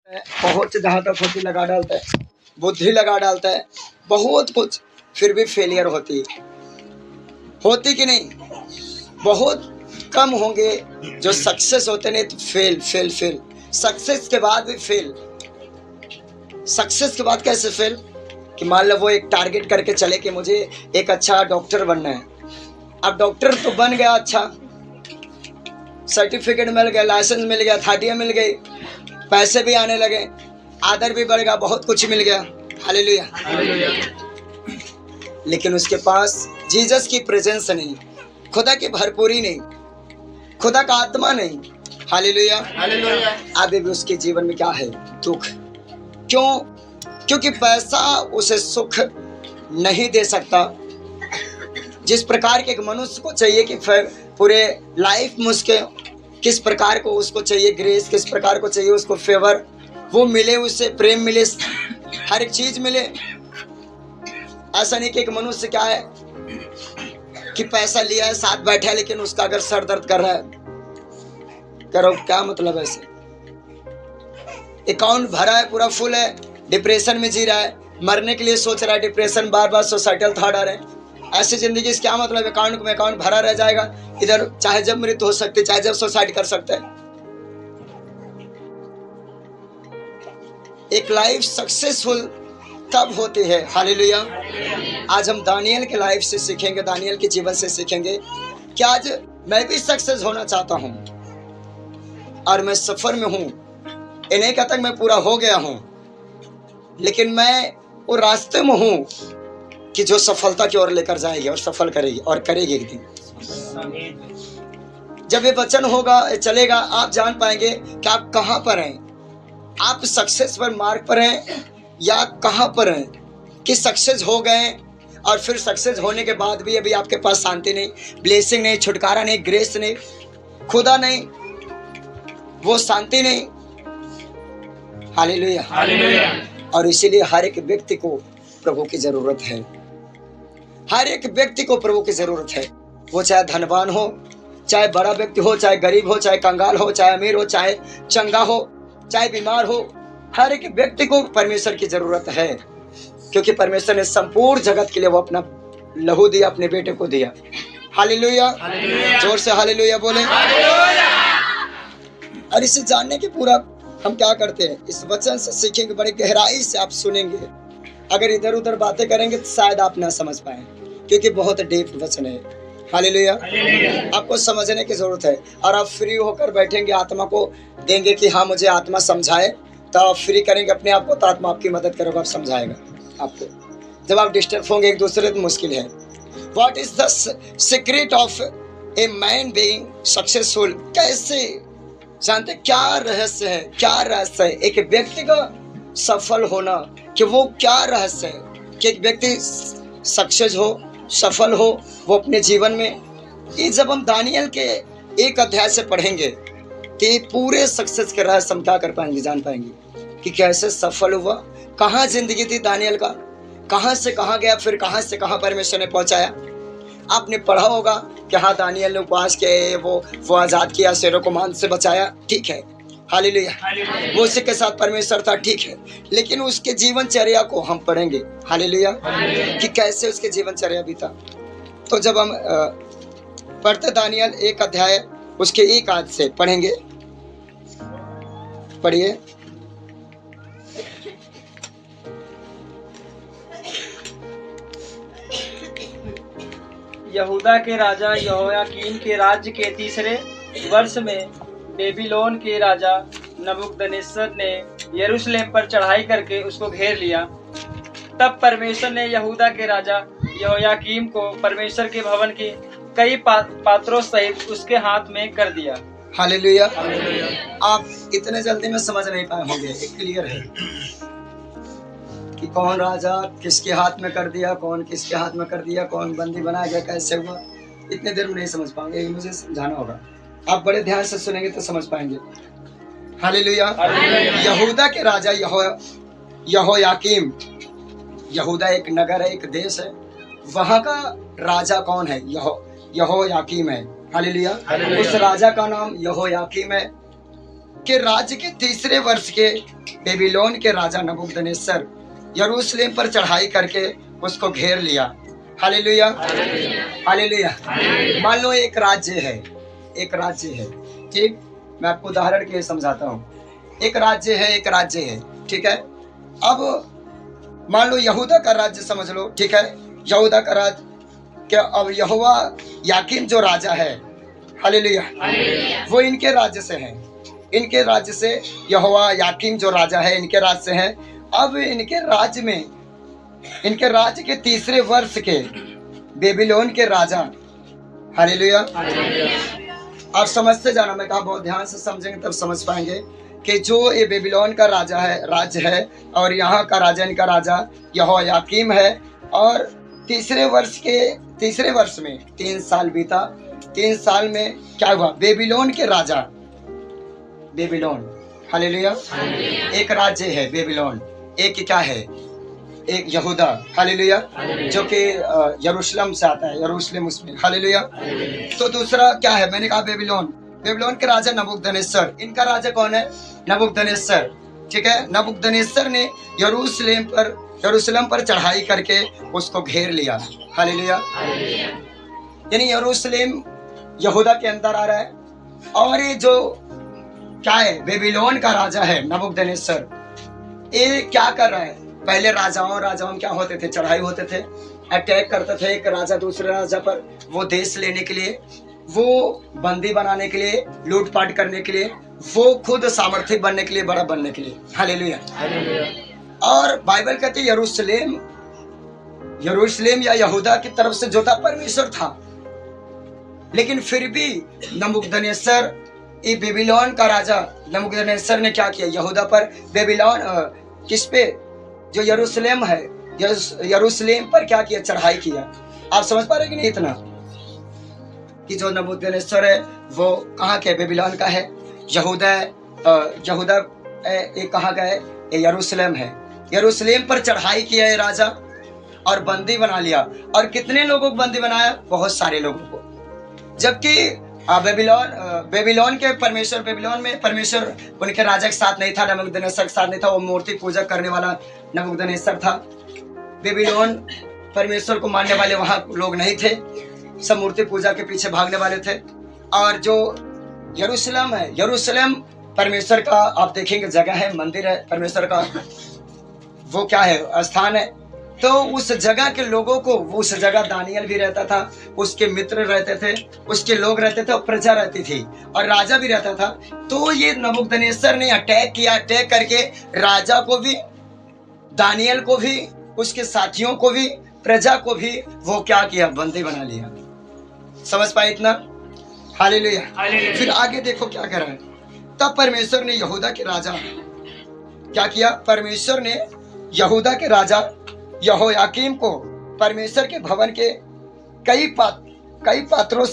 बहुत जहाँ तक होती लगा डालता है, बुद्धि लगा डालता है, बहुत कुछ, फिर भी फेलियर होती कि नहीं? बहुत कम होंगे जो सक्सेस होते, नहीं तो फेल फेल फेल। सक्सेस के बाद भी फेल। सक्सेस के बाद कैसे फेल? कि मान लो वो एक टारगेट करके चले कि मुझे एक अच्छा डॉक्टर बनना है। अब डॉक्टर तो बन गया, अच्छा सर्टिफिकेट मिल गया, लाइसेंस मिल गया, अथॉरिटी मिल गई, पैसे भी आने लगे, आदर भी बढ़ गया, बहुत कुछ मिल गया। हालेलुया। लेकिन उसके पास जीसस की प्रेजेंस नहीं, खुदा की भरपूरी नहीं, खुदा का आत्मा नहीं। हालेलुया। अभी भी उसके जीवन में क्या है? दुख। क्यों? क्योंकि पैसा उसे सुख नहीं दे सकता। जिस प्रकार के एक मनुष्य को चाहिए कि पूरे लाइफ में उसके किस प्रकार को उसको चाहिए ग्रेस, किस प्रकार को चाहिए उसको फेवर, वो मिले, उसे प्रेम मिले, हर एक चीज मिले। ऐसा नहीं कि एक मनुष्य क्या है कि पैसा लिया है, साथ बैठा है, लेकिन उसका अगर सर दर्द कर रहा है, करो क्या मतलब? ऐसे अकाउंट भरा है, पूरा फुल है, डिप्रेशन में जी रहा है, मरने के लिए सोच रहा है, डिप्रेशन, बार बार सुसाइडल थॉट आ रहे हैं। ऐसी जिंदगी से क्या मतलब? अकाउंट में अकाउंट भरा रह जाएगा, इधर चाहे जब मृत्यु हो सकती है, चाहे जब सुसाइड कर सकते हैं। एक लाइफ सक्सेसफुल तब होती है। हालेलुया। आज हम दानियल के लाइफ से सीखेंगे, दानियल के जीवन से सीखेंगे कि आज मैं भी सक्सेस होना चाहता हूं और मैं सफर में हूं। इन्हें कहता मैं पूरा हो गया हूं, लेकिन मैं वो रास्ते में हूं कि जो सफलता की ओर लेकर जाएगी और सफल करेगी और करेगी एक दिन। जब ये वचन होगा, चलेगा, आप जान पाएंगे कि आप कहां पर हैं। आप सक्सेस पर मार्ग पर हैं या कहां पर हैं? कि सक्सेस हो गए और फिर सक्सेस होने के बाद भी अभी आपके पास शांति नहीं, ब्लेसिंग नहीं, छुटकारा नहीं, ग्रेस नहीं, खुदा नहीं, वो शांति नहीं। हालेलुया। और इसीलिए हर एक व्यक्ति को प्रभु की जरूरत है। हर एक व्यक्ति को प्रभु की जरूरत है। वो चाहे धनवान हो, चाहे बड़ा व्यक्ति हो, चाहे गरीब हो, चाहे कंगाल हो, चाहे अमीर हो, चाहे चंगा हो, चाहे बीमार हो, हर एक व्यक्ति को परमेश्वर की जरूरत है। क्योंकि परमेश्वर ने संपूर्ण जगत के लिए वो अपना लहू दिया, अपने बेटे को दिया। हालेलुया। जोर से हालेलुया बोले। और इसे जानने के पूरा हम क्या करते हैं, इस वचन से सीखेंगे, बड़ी गहराई से आप सुनेंगे। अगर इधर उधर बातें करेंगे तो शायद आप ना समझ पाए, क्योंकि बहुत डीप वचन है। हालेलुया। आपको समझने की जरूरत है। और आप फ्री होकर बैठेंगे, आत्मा को देंगे कि हाँ मुझे आत्मा समझाए, तो आप फ्री करेंगे अपने आप को, तो आत्मा आपकी मदद करेगा, आप समझाएगा आपको। जब आप डिस्टर्ब होंगे एक दूसरे तो मुश्किल है। What is the secret of a man being successful? कैसे जानते, क्या रहस्य है? क्या रहस्य है एक व्यक्ति का सफल होना? कि वो क्या रहस्य है कि एक व्यक्ति सक्सेस हो, सफल हो वो अपने जीवन में? ये जब हम दानियल के एक अध्याय से पढ़ेंगे तो ये पूरे सक्सेस के रहस्य हम क्या कर पाएंगे, जान पाएंगे कि कैसे सफल हुआ, कहाँ जिंदगी थी दानियल का, कहाँ से कहाँ गया, फिर कहाँ से कहाँ परमेश्वर ने पहुंचाया। आपने पढ़ा होगा कि हाँ दानियल ने उपवास किए, वो आजाद किया, शेरों को मान से बचाया, ठीक है। हालेलुया। वो उसी के साथ परमेश्वर था, ठीक है। लेकिन उसके जीवनचर्या को हम पढ़ेंगे। हालेलुया। कि कैसे उसके जीवनचर्या बीता। तो जब हम पढ़ते दानियल एक अध्याय उसके एक आयत से पढ़ेंगे, पढ़िए। यहूदा के राजा यहोयाकीम के राज्य के तीसरे वर्ष में बेबीलोन के राजा नबूकदनेस्सर ने यरूशलेम पर चढ़ाई करके उसको घेर लिया। तब परमेश्वर ने यहूदा के राजा यहोयाकीम को परमेश्वर के भवन की कई पात्रों सहित उसके हाथ में कर दिया। हालेलुया। आप इतने जल्दी में समझ नहीं पाए होंगे, क्लियर है कि कौन राजा किसके हाथ में कर दिया, कौन किसके हाथ में कर दिया, कौन बंदी बनाया गया, कैसे हुआ, इतने देर में नहीं समझ पाओगे, मुझे समझाना होगा। आप बड़े ध्यान से सुनेंगे तो समझ पाएंगे। हालेलुया। यहूदा के राजा यहोयाकीम, यहूदा एक नगर है, एक देश है, वहां का राजा कौन है? यहोयाकीम है। हालेलुया। उस राजा का नाम यहोयाकीम है। के राज्य के तीसरे वर्ष के बेबीलोन के राजा नबूकदनेस्सर यरूशलेम पर चढ़ाई करके उसको घेर लिया। Hallelujah, hallelujah. मान लो एक राज्य है, एक राज्य है, ठीक। मैं आपको उदाहरण के लिए समझाता हूँ। एक राज्य है, एक राज्य है, ठीक है। अब मान लो यहूदा का राज्य समझ लो, ठीक है। यहूदा का राज्य क्या, अब यहोवा याकीन जो राजा है, हालेलुया, वो इनके राज्य से है। इनके राज्य से यहोवा याकीन जो राजा है इनके राज्य से है। अब इनके राज्य में, इनके राज्य के तीसरे वर्ष के बेबीलोन के राजा, हालेलुया। आप समझते जाना, मैं कहा बहुत ध्यान से समझेंगे तब समझ पाएंगे कि जो ये बेबीलोन का राजा है, राज्य है, और यहाँ का राजा, इनका राजा यहोयाकीम है। और तीसरे वर्ष में 3 साल बीता। 3 साल में क्या हुआ, बेबीलोन के राजा, बेबीलोन, हालेलुया, एक राज्य है बेबीलोन, एक क्या है, एक यहूदा, हालेलुया, जो कि यरूशलेम से आता है, यरूशलेम उसमें, हालेलुया। तो दूसरा क्या है, मैंने कहा बेबीलोन। बेबीलोन के राजा नबूकदनेस्सर, इनका राजा कौन है, नबूकदनेस्सर, ठीक है। नबूकदनेस्सर ने यरूशलेम पर चढ़ाई करके उसको घेर लिया, हालेलुया। यानी यरूशलेम यहूदा के अंदर आ रहा है। और ये जो क्या है, बेबीलोन का राजा है नबूकदनेस्सर, ये क्या कर रहा है, पहले राजाओं क्या होते थे, चढ़ाई होते थे, अटैक करते थे एक राजा दूसरे राजा पर, वो देश लेने के लिए, वो बंदी बनाने के लिए, लूटपाट करने के लिए, वो खुद सामर्थ्य बनने के लिए, बड़ा बनने के लिए, हालेलुया। और बाइबल कहती है यरूशलेम या यहूदा की तरफ से जो था परमेश्वर था, लेकिन फिर भी नबूकदनेस्सर, ये बेबीलोन का राजा नबूकदनेस्सर ने क्या किया, यहूदा पर, बेबीलोन किस पे, जो यरूशलेम है, यरूशलेम पर क्या किया, चढ़ाई किया। आप समझ पा रहे कि नहीं इतना, कि जो नबूकदनेस्सर है वो कहाँ के, बेबीलोन का है, यहूदा ये कहाँ का है, ये यरूशलेम है। यरूशलेम पर चढ़ाई किया है राजा, और बंदी बना लिया। और कितने लोगों को बंदी बनाया, बहुत सारे लोगों को। जबकि बेबीलोन के परमेश्वर, बेबीलोन में परमेश्वर उनके राजा के साथ नहीं था, नबूकदनेस्सर के साथ नहीं था, वो मूर्ति पूजा करने वाला नबूकदनेस्सर था। बेबीलोन परमेश्वर को मानने वाले वहां लोग नहीं थे, सब मूर्ति पूजा के पीछे भागने वाले थे। और जो यरूशलेम है, यरूशलेम परमेश्वर का आप देखेंगे जगह है, मंदिर है परमेश्वर का, वो क्या है, स्थान है। तो उस जगह के लोगों को, उस जगह दानियल भी रहता था, उसके मित्र रहते थे, उसके लोग रहते थे, और प्रजा रहती थी, और राजा भी रहता था। तो ये नबूकदनेस्सर ने अटैक किया, अटैक करके राजा को भी, दानियल को भी, उसके साथियों को भी, प्रजा को भी वो क्या किया, बंदी बना लिया। समझ पाए इतना, हालेलुया। फिर आगे देखो क्या कर रहा है। तब परमेश्वर ने यहूदा के राजा क्या किया, परमेश्वर ने यहूदा के राजा यहोयाकीम को परमेश्वर के भवन के कई पात्रों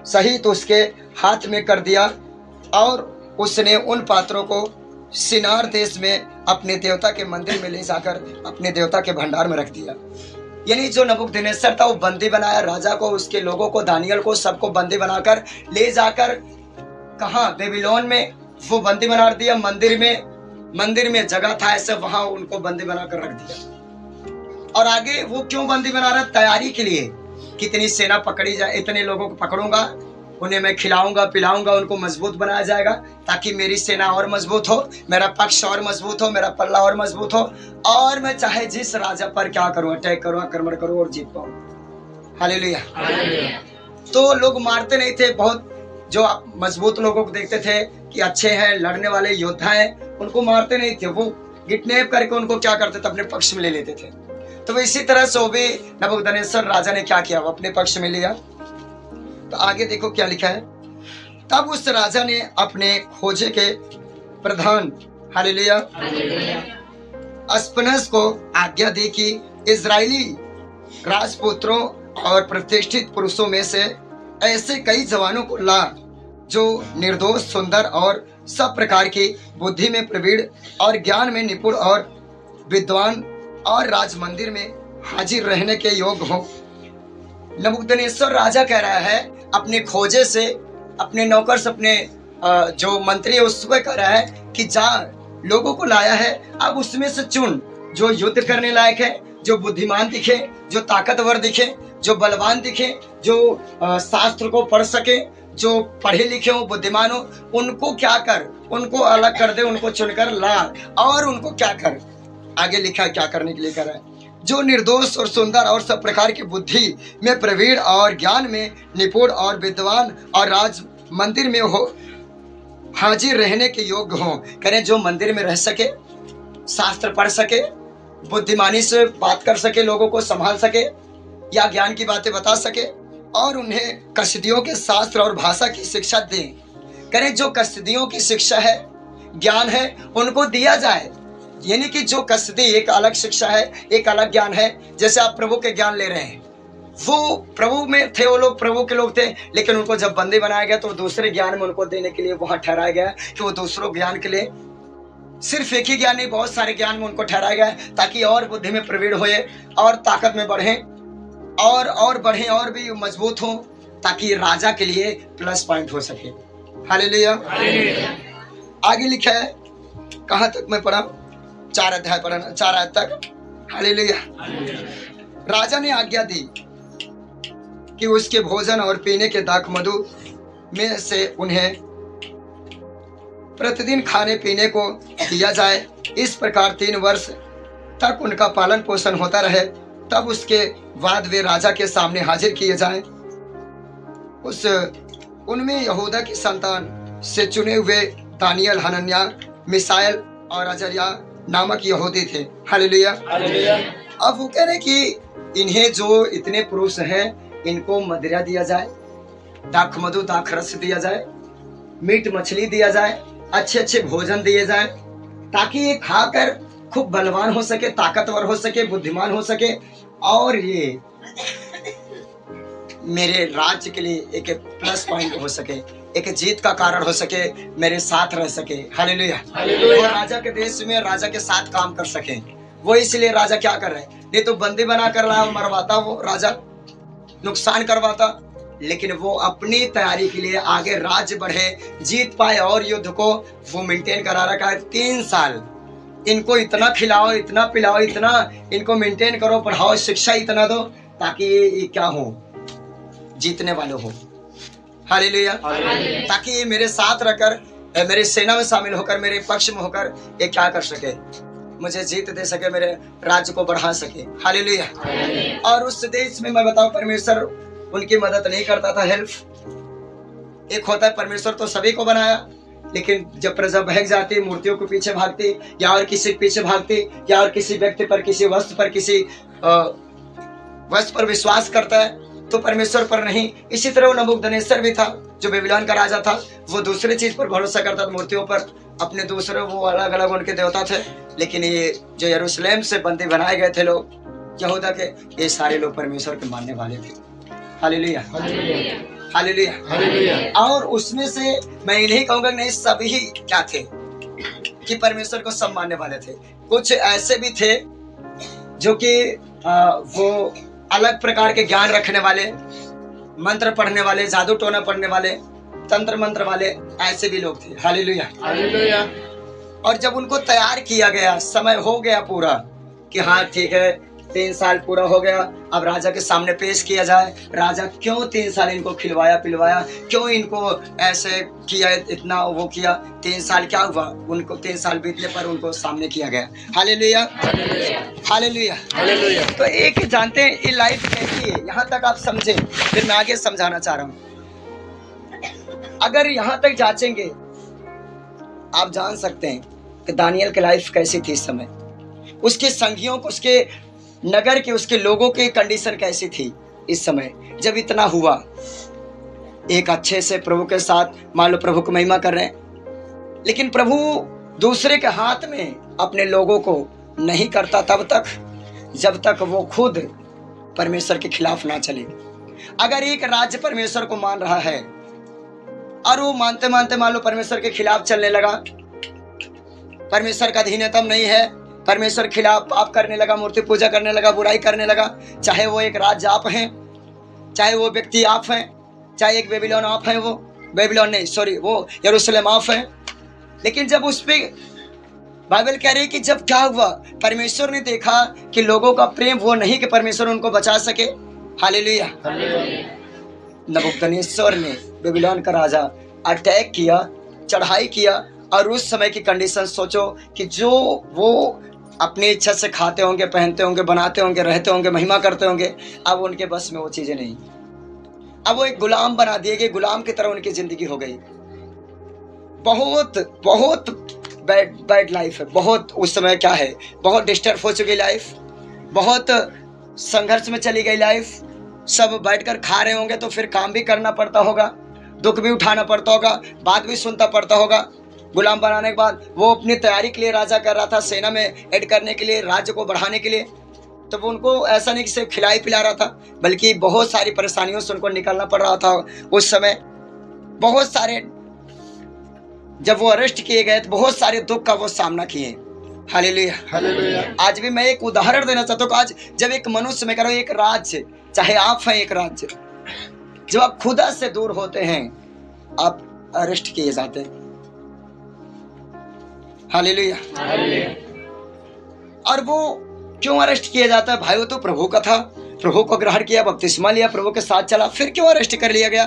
सहित उसके हाथ में कर दिया, और उसने उन पात्रों को शिनार देश में अपने देवता के मंदिर में ले जाकर अपने देवता के भंडार में रख दिया। यानी जो नबूकदनेस्सर था वो बंदी बनाया, राजा को, उसके लोगों को, दानियल को, सबको बंदी बनाकर ले जाकर कहाँ, बेबीलोन में वो बंदी बना दिया। मंदिर में जगह था ऐसे, वहां उनको बंदी बनाकर रख दिया। और आगे वो क्यों बंदी बना रहा, तैयारी के लिए, कितनी सेना पकड़ी जाए, इतने लोगों को पकड़ूंगा, उन्हें मैं खिलाऊंगा पिलाऊंगा, उनको मजबूत बनाया जाएगा, ताकि मेरी सेना और मजबूत हो, मेरा पक्ष और मजबूत हो, मेरा पल्ला और मजबूत हो, और मैं चाहे जिस राजा पर क्या करूं, अटैक करूं, आक्रमण करूं और जीत पाऊं। हालेलुया। तो लोग मारते नहीं थे, बहुत जो मजबूत लोगों को देखते थे कि अच्छे हैं, लड़ने वाले योद्धा हैं, उनको मारते नहीं थे, वो किडनैप करके उनको क्या करते थे, अपने पक्ष में ले लेते थे। तो इसी तरह से भी नबूकदनेस्सर राजा ने क्या किया, वो अपने पक्ष में लिया। तो आगे देखो क्या लिखा है। तब उस राजा ने अपने खोजे के प्रधान, हालेलुया, अस्पनस को आज्ञा दी कि इजरायली राजपुत्रों और प्रतिष्ठित पुरुषों में से ऐसे कई जवानों को ला, जो निर्दोष, सुंदर और सब प्रकार की बुद्धि में प्रवीण और ज्ञान में निपुण और विद्वान, और राज मंदिर में हाजिर रहने के योग्य हो। नबूकदनेस्सर राजा कह रहा है अपने खोजे से, अपने नौकर से, अपने जो मंत्री है उसको कह रहा है कि जा, लोगों को लाया है, अब उसमें से चुन जो युद्ध करने लायक है, जो बुद्धिमान दिखे, जो ताकतवर दिखे, जो बलवान दिखे, जो शास्त्र को पढ़ सके, जो पढ़े लिखे हो, बुद्धिमान हो, उनको क्या कर, उनको अलग कर दे, उनको चुनकर ला और उनको क्या कर। आगे लिखा क्या करने के लिए कर रहा है, जो निर्दोष और सुंदर और सब प्रकार की बुद्धि में प्रवीण और ज्ञान में निपुण और विद्वान और राज मंदिर में हो हाजिर रहने के योग्य हो। करें जो मंदिर में रह सके, शास्त्र पढ़ सके, बुद्धिमानी से बात कर सके, लोगों को संभाल सके या ज्ञान की बातें बता सके और उन्हें कसदियों के शास्त्र और भाषा की शिक्षा दें। करें जो कसदियों की शिक्षा है, ज्ञान है, उनको दिया जाए। यानी कि जो कसदी एक अलग शिक्षा है, एक अलग ज्ञान है। जैसे आप प्रभु के ज्ञान ले रहे हैं, वो प्रभु में थे, वो लोग प्रभु के लोग थे, लेकिन उनको जब बंदी बनाया गया तो दूसरे ज्ञान में उनको देने के लिए वहां ठहराया गया कि वो दूसरों ज्ञान के लिए, सिर्फ एक ही ज्ञान नहीं, बहुत सारे ज्ञान में उनको ठहराया गया ताकि और बुद्धि में प्रवीण होए और ताकत में बढ़े और बढ़े और भी मजबूत हो, ताकि राजा के लिए प्लस पॉइंट हो सके। हालेलुया। आगे लिखा है, कहां तक मैं पढ़ा, 4 अध्याय पढ़ा, 4 आयत तक। हालेलुया। राजा ने आज्ञा दी कि उसके भोजन और पीने के दाख मधु में से उन्हें प्रतिदिन खाने पीने को दिया जाए। इस प्रकार 3 वर्ष तक उनका पालन पोषण होता रहे, तब उसके बाद वे राजा के सामने हाजिर किए जाएं। उनमें यहूदा की संतान से चुने हुए दानियल, हनन्या, मिसाइल और अजरिया नामक यहूदी थे। हालेलुया। अब वो कह रहे कि इन्हें जो इतने पुरुष हैं, इनको मदिरा दिया जाए, दाख मधु दाख रस दिया जाए, मीट मछली दिया जाए, अच्छे अच्छे भोजन दिए जाए, ताकि ये खाकर खूब बलवान हो सके, ताकतवर हो सके, बुद्धिमान हो सके और ये मेरे राज्य के लिए एक प्लस पॉइंट हो सके, एक जीत का कारण हो सके, मेरे साथ रह सके। हालेलुया। और राजा के देश में राजा के साथ काम कर सके। वो इसलिए राजा क्या कर रहे हैं, नहीं तो बंदी बना कर रहा, मरवाता, वो राजा नुकसान करवाता, लेकिन वो अपनी तैयारी के लिए आगे राज्य बढ़े, जीत पाए और युद्ध को वो मेंटेन करा रखा है। 3 साल इनको इतना खिलाओ, इतना पिलाओ, इतना इनको मेंटेन करो, पढ़ाओ, शिक्षा इतना दो ताकि ये क्या हो, जीतने वाले हो। हालेलुया। ताकि ये मेरे साथ रहकर, मेरे सेना में शामिल होकर, मेरे पक्ष में होकर ये क्या कर सके, मुझे जीत दे सके, मेरे राज्य को बढ़ा सके। हालेलुया। और उस देश में मैं बताऊं, परमेश्वर उनकी मदद नहीं करता था, हेल्प। एक होता है परमेश्वर तो सभी को बनाया, लेकिन जब प्रजा बहक जाती, मूर्तियों के पीछे भागती या और किसी के पीछे भागती या और किसी व्यक्ति पर, किसी वस्तु पर, किसी वस्तु पर विश्वास करता है तो परमेश्वर पर नहीं। इसी तरह वो नबूकदनेस्सर भी था, जो बेबीलोन का राजा था, वो दूसरे चीज पर भरोसा करता था, मूर्तियों पर, अपने दूसरे वो अलग अलग उनके देवता थे। लेकिन ये जो यरूशलेम से बंदी बनाए गए थे लोग, यहूदा के, ये सारे लोग परमेश्वर के मानने वाले थे। हालेलुया। हालेलुया। और उसमें से मैं नहीं कहूंगा नहीं, सभी क्या थे कि परमेश्वर को सब मानने वाले थे। कुछ ऐसे भी थे जो कि वो अलग प्रकार के ज्ञान रखने वाले, मंत्र पढ़ने वाले, जादू टोना पढ़ने वाले, तंत्र मंत्र वाले, ऐसे भी लोग थे। हालेलुया। और जब उनको तैयार किया गया, समय हो गया पूरा कि हाँ ठीक है, 3 साल पूरा हो गया, अब राजा के सामने पेश किया जाए। राजा क्यों 3 साल इनको खिलवाया पिलवाया, क्यों इनको ऐसे किया, इतना वो किया। 3 साल क्या हुआ, उनको 3 साल बीतने पर उनको सामने किया गया। हालेलुया। हालेलुया। तो एक जानते हैं ये लाइफ कैसी है, यहाँ तक आप समझे, फिर मैं आगे समझाना चाह रहा हूँ। अगर यहाँ तक जांचेंगे, आप जान सकते हैं कि दानियल की लाइफ कैसी थी इस समय, उसके संगियों को, उसके नगर के, उसके लोगों की कंडीशन कैसी थी इस समय जब इतना हुआ। एक अच्छे से प्रभु के साथ मान लो प्रभु को महिमा कर रहे हैं, लेकिन प्रभु दूसरे के हाथ में अपने लोगों को नहीं करता तब तक जब तक वो खुद परमेश्वर के खिलाफ ना चले। अगर एक राज्य परमेश्वर को मान रहा है और वो मानते मानते मान लो परमेश्वर के खिलाफ चलने लगा, परमेश्वर का अधीनतम नहीं है, परमेश्वर खिलाफ पाप करने लगा, मूर्ति पूजा करने लगा, बुराई करने लगा, चाहे वो एक राज्य आप हैं, चाहे वो व्यक्ति आप हैं, चाहे एक बेबीलोन आप हैं, वो बेबीलोन नहीं, सॉरी, वो यरूशलेम ऑफ है। लेकिन जब उस पे बाइबल कह रही है कि जब क्या हुआ, परमेश्वर ने देखा कि लोगों का प्रेम वो नहीं कि परमेश्वर उनको बचा सके। हालेलुया। नबूकदनेस्सर ने, बेबीलोन का राजा, अटैक किया, चढ़ाई किया। और उस समय की कंडीशन सोचो कि जो वो अपनी इच्छा से खाते होंगे, पहनते होंगे, बनाते होंगे, रहते होंगे, महिमा करते होंगे, अब उनके बस में वो चीजें नहीं। अब वो एक गुलाम बना दिए गए, गुलाम की तरह उनकी जिंदगी हो गई। बहुत बहुत बैड लाइफ है। बहुत उस समय क्या है, बहुत डिस्टर्ब हो चुकी लाइफ, बहुत संघर्ष में चली गई लाइफ। सब बैठकर खा रहे होंगे तो फिर काम भी करना पड़ता होगा, दुख भी उठाना पड़ता होगा, बात भी सुनता पड़ता होगा। गुलाम बनाने के बाद वो अपनी तैयारी के लिए राजा कर रहा था, सेना में ऐड करने के लिए, राज्य को बढ़ाने के लिए। तो वो उनको ऐसा नहीं कि सिर्फ खिलाई पिला रहा था, बल्कि बहुत सारी परेशानियों से उनको निकलना पड़ रहा था उस समय। बहुत सारे, जब वो अरेस्ट किए गए तो बहुत सारे दुख का वो सामना किए। Hallelujah, hallelujah. आज भी मैं एक उदाहरण देना चाहता हूँ कि आज जब एक मनुष्य में करो, एक राज्य, चाहे आप हैं एक राज्य, जब आप खुदा से दूर होते हैं, आप अरेस्ट किए जाते हैं। Hallelujah, hallelujah. और वो क्यों अरेस्ट किया जाता है भाई? वो तो प्रभु का था, प्रभु को ग्रहण किया, बपतिस्मा लिया, प्रभु के साथ चला, फिर क्यों अरेस्ट कर लिया गया?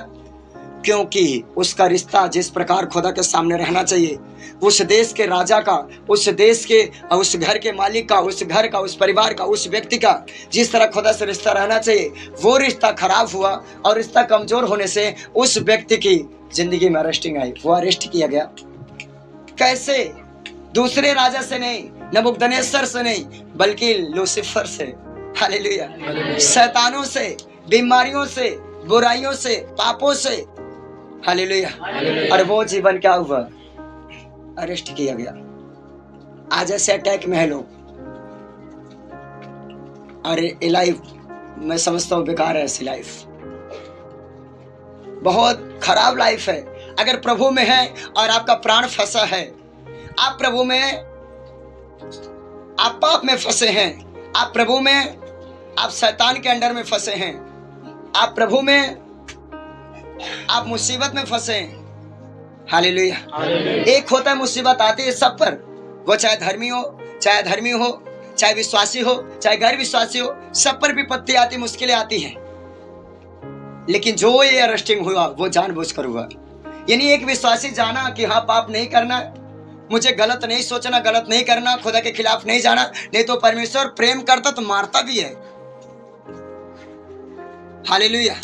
क्योंकि उसका रिश्ता जिस प्रकार खुदा के सामने रहना चाहिए, उस देश के राजा का, उस देश के, उस घर के मालिक का, उस घर का, उस परिवार का, उस व्यक्ति का जिस तरह खुदा से रिश्ता रहना चाहिए, वो रिश्ता खराब हुआ। और रिश्ता कमजोर होने से उस व्यक्ति की जिंदगी में अरेस्टिंग आई, वो अरेस्ट किया गया। कैसे? दूसरे राजा से नहीं, नबूकदनेस्सर से नहीं, बल्कि लूसीफर से। हालेलुया। शैतानों से, बीमारियों से, बुराइयों से, पापों से। हालेलुया। और वो जीवन क्या हुआ? अरेस्ट किया गया। आज ऐसे अटैक में है लोग। अरे ये लाइफ मैं समझता हूँ बेकार है, ऐसी लाइफ बहुत खराब लाइफ है। अगर प्रभु में है और आपका प्राण फंसा है, आप प्रभु में, आप पाप में फंसे हैं, आप प्रभु में, आप शैतान के अंडर में फंसे हैं, आप प्रभु में, आप मुसीबत में फंसे हैं। हालेलुया। एक होता है मुसीबत आती है सब पर, वो चाहे धर्मी हो, चाहे अधर्मी हो, चाहे विश्वासी हो, चाहे गैर विश्वासी हो, सब पर विपत्ति आती, मुश्किलें आती हैं। लेकिन जो ये अरेस्टिंग हुआ वो जानबूझकर हुआ। यानी एक विश्वासी जाना कि हाँ पाप नहीं करना, मुझे गलत नहीं सोचना, गलत नहीं करना, खुदा के खिलाफ नहीं जाना, नहीं तो परमेश्वर प्रेम करता तो मारता भी है। हालेलुया।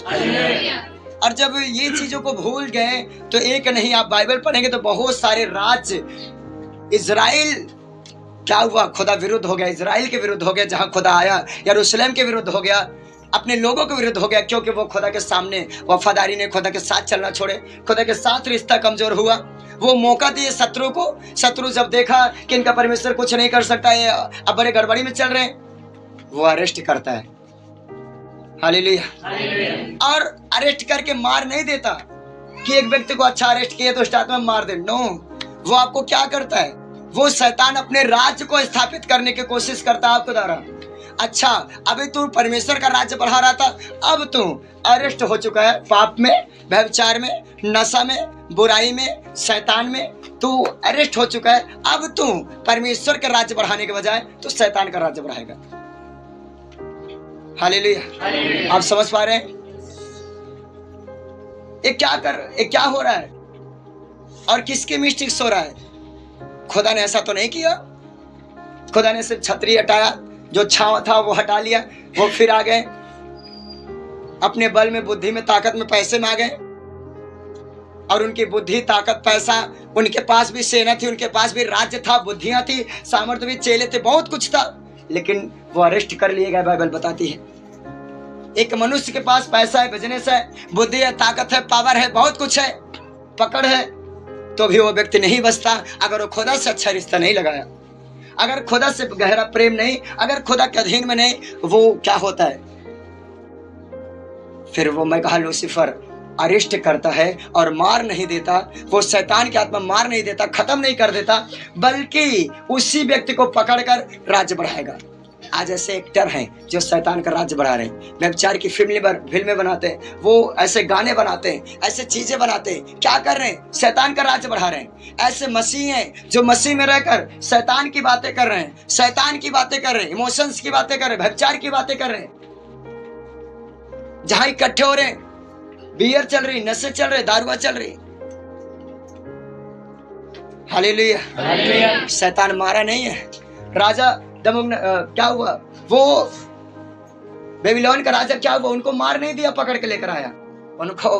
और जब ये चीजों को भूल गए तो एक नहीं, आप बाइबल पढ़ेंगे तो बहुत सारे राज्य, इजराइल क्या हुआ? खुदा विरुद्ध हो गया, इजराइल के विरुद्ध हो गया। जहां खुदा आया, यरूशलेम के विरुद्ध हो गया, अपने लोगों के विरुद्ध हो गया, क्योंकि वो खुदा के सामने वफादारी ने, खुदा के साथ चलना छोड़े, खुदा के साथ रिश्ता कमजोर हुआ। वो मौका दिए शत्रु को। शत्रु जब देखा कि इनका परमेश्वर कुछ नहीं कर सकता है, अब बड़े गड़बड़ी में चल रहे हैं, वो अरेस्ट करता है। हालेलुया। और अरेस्ट करके मार नहीं देता कि एक व्यक्ति को अच्छा अरेस्ट किया तो स्टार्ट में मार दे। नो, वो आपको क्या करता है? वो शैतान अपने राज्य को स्थापित करने की कोशिश करता है आपके द्वारा। अच्छा, अभी तू परमेश्वर का राज्य बढ़ा रहा था, अब तू अरेस्ट हो चुका है पाप में, व्यभिचार में, नशा में, बुराई में, शैतान में, तू अरेस्ट हो चुका है। अब तू परमेश्वर का राज्य बढ़ाने के बजाय तो शैतान का राज्य बढ़ाएगा। हालेलुया। आप समझ पा रहे हैं ये क्या हो रहा है और किसके मिस्टेक्स हो रहा है? खुदा ने ऐसा तो नहीं किया। खुदा ने सिर्फ छतरी हटाया, जो छांव था वो हटा लिया, वो फिर आ गए अपने बल में, बुद्धि में, ताकत में, पैसे में आ गए। और उनकी बुद्धि, ताकत, पैसा, उनके पास भी सेना थी, उनके पास भी राज्य था, बुद्धियां थी, सामर्थ्य भी, चेले थे, बहुत कुछ था, लेकिन वो अरेस्ट कर लिए गए। बाइबल बताती है एक मनुष्य के पास पैसा है, बिजनेस है, बुद्धि है, ताकत है, पावर है, बहुत कुछ है, पकड़ है, तो भी वो व्यक्ति नहीं बचता अगर वो खुदा से अच्छा रिश्ता नहीं लगाया, अगर खुदा से गहरा प्रेम नहीं, अगर खुदा के अधीन में नहीं। वो क्या होता है फिर? वो मैं कहा लूसीफर अरेस्ट करता है और मार नहीं देता, वो शैतान की आत्मा मार नहीं देता, खत्म नहीं कर देता, बल्कि उसी व्यक्ति को पकड़कर राज्य बढ़ाएगा। आज ऐसे एक्टर हैं जो शैतान का राज्य बढ़ा रहे हैं, व्यभिचार की फिल्में बनाते हैं, वो ऐसे गाने बनाते हैं, ऐसे चीजें बनाते हैं, क्या कर रहे हैं? शैतान का राज्य बढ़ा रहे हैं। ऐसे मसीह हैं जो मसीह में रहकर शैतान की बातें कर रहे हैं, शैतान की बातें कर रहे हैं, इमोशंस की बातें कर रहे हैं, व्यभिचार की बातें कर रहे हैं। जहां इकट्ठे हो रहे हैं, बियर चल रही, नशे चल रहे, दारुआ चल रही। हालेलुया। शैतान मारा नहीं है। राजा क्या हुआ? वो बेबीलोन का राजा क्या हुआ? उनको मार नहीं दिया, पकड़ के लेकर आया, उनको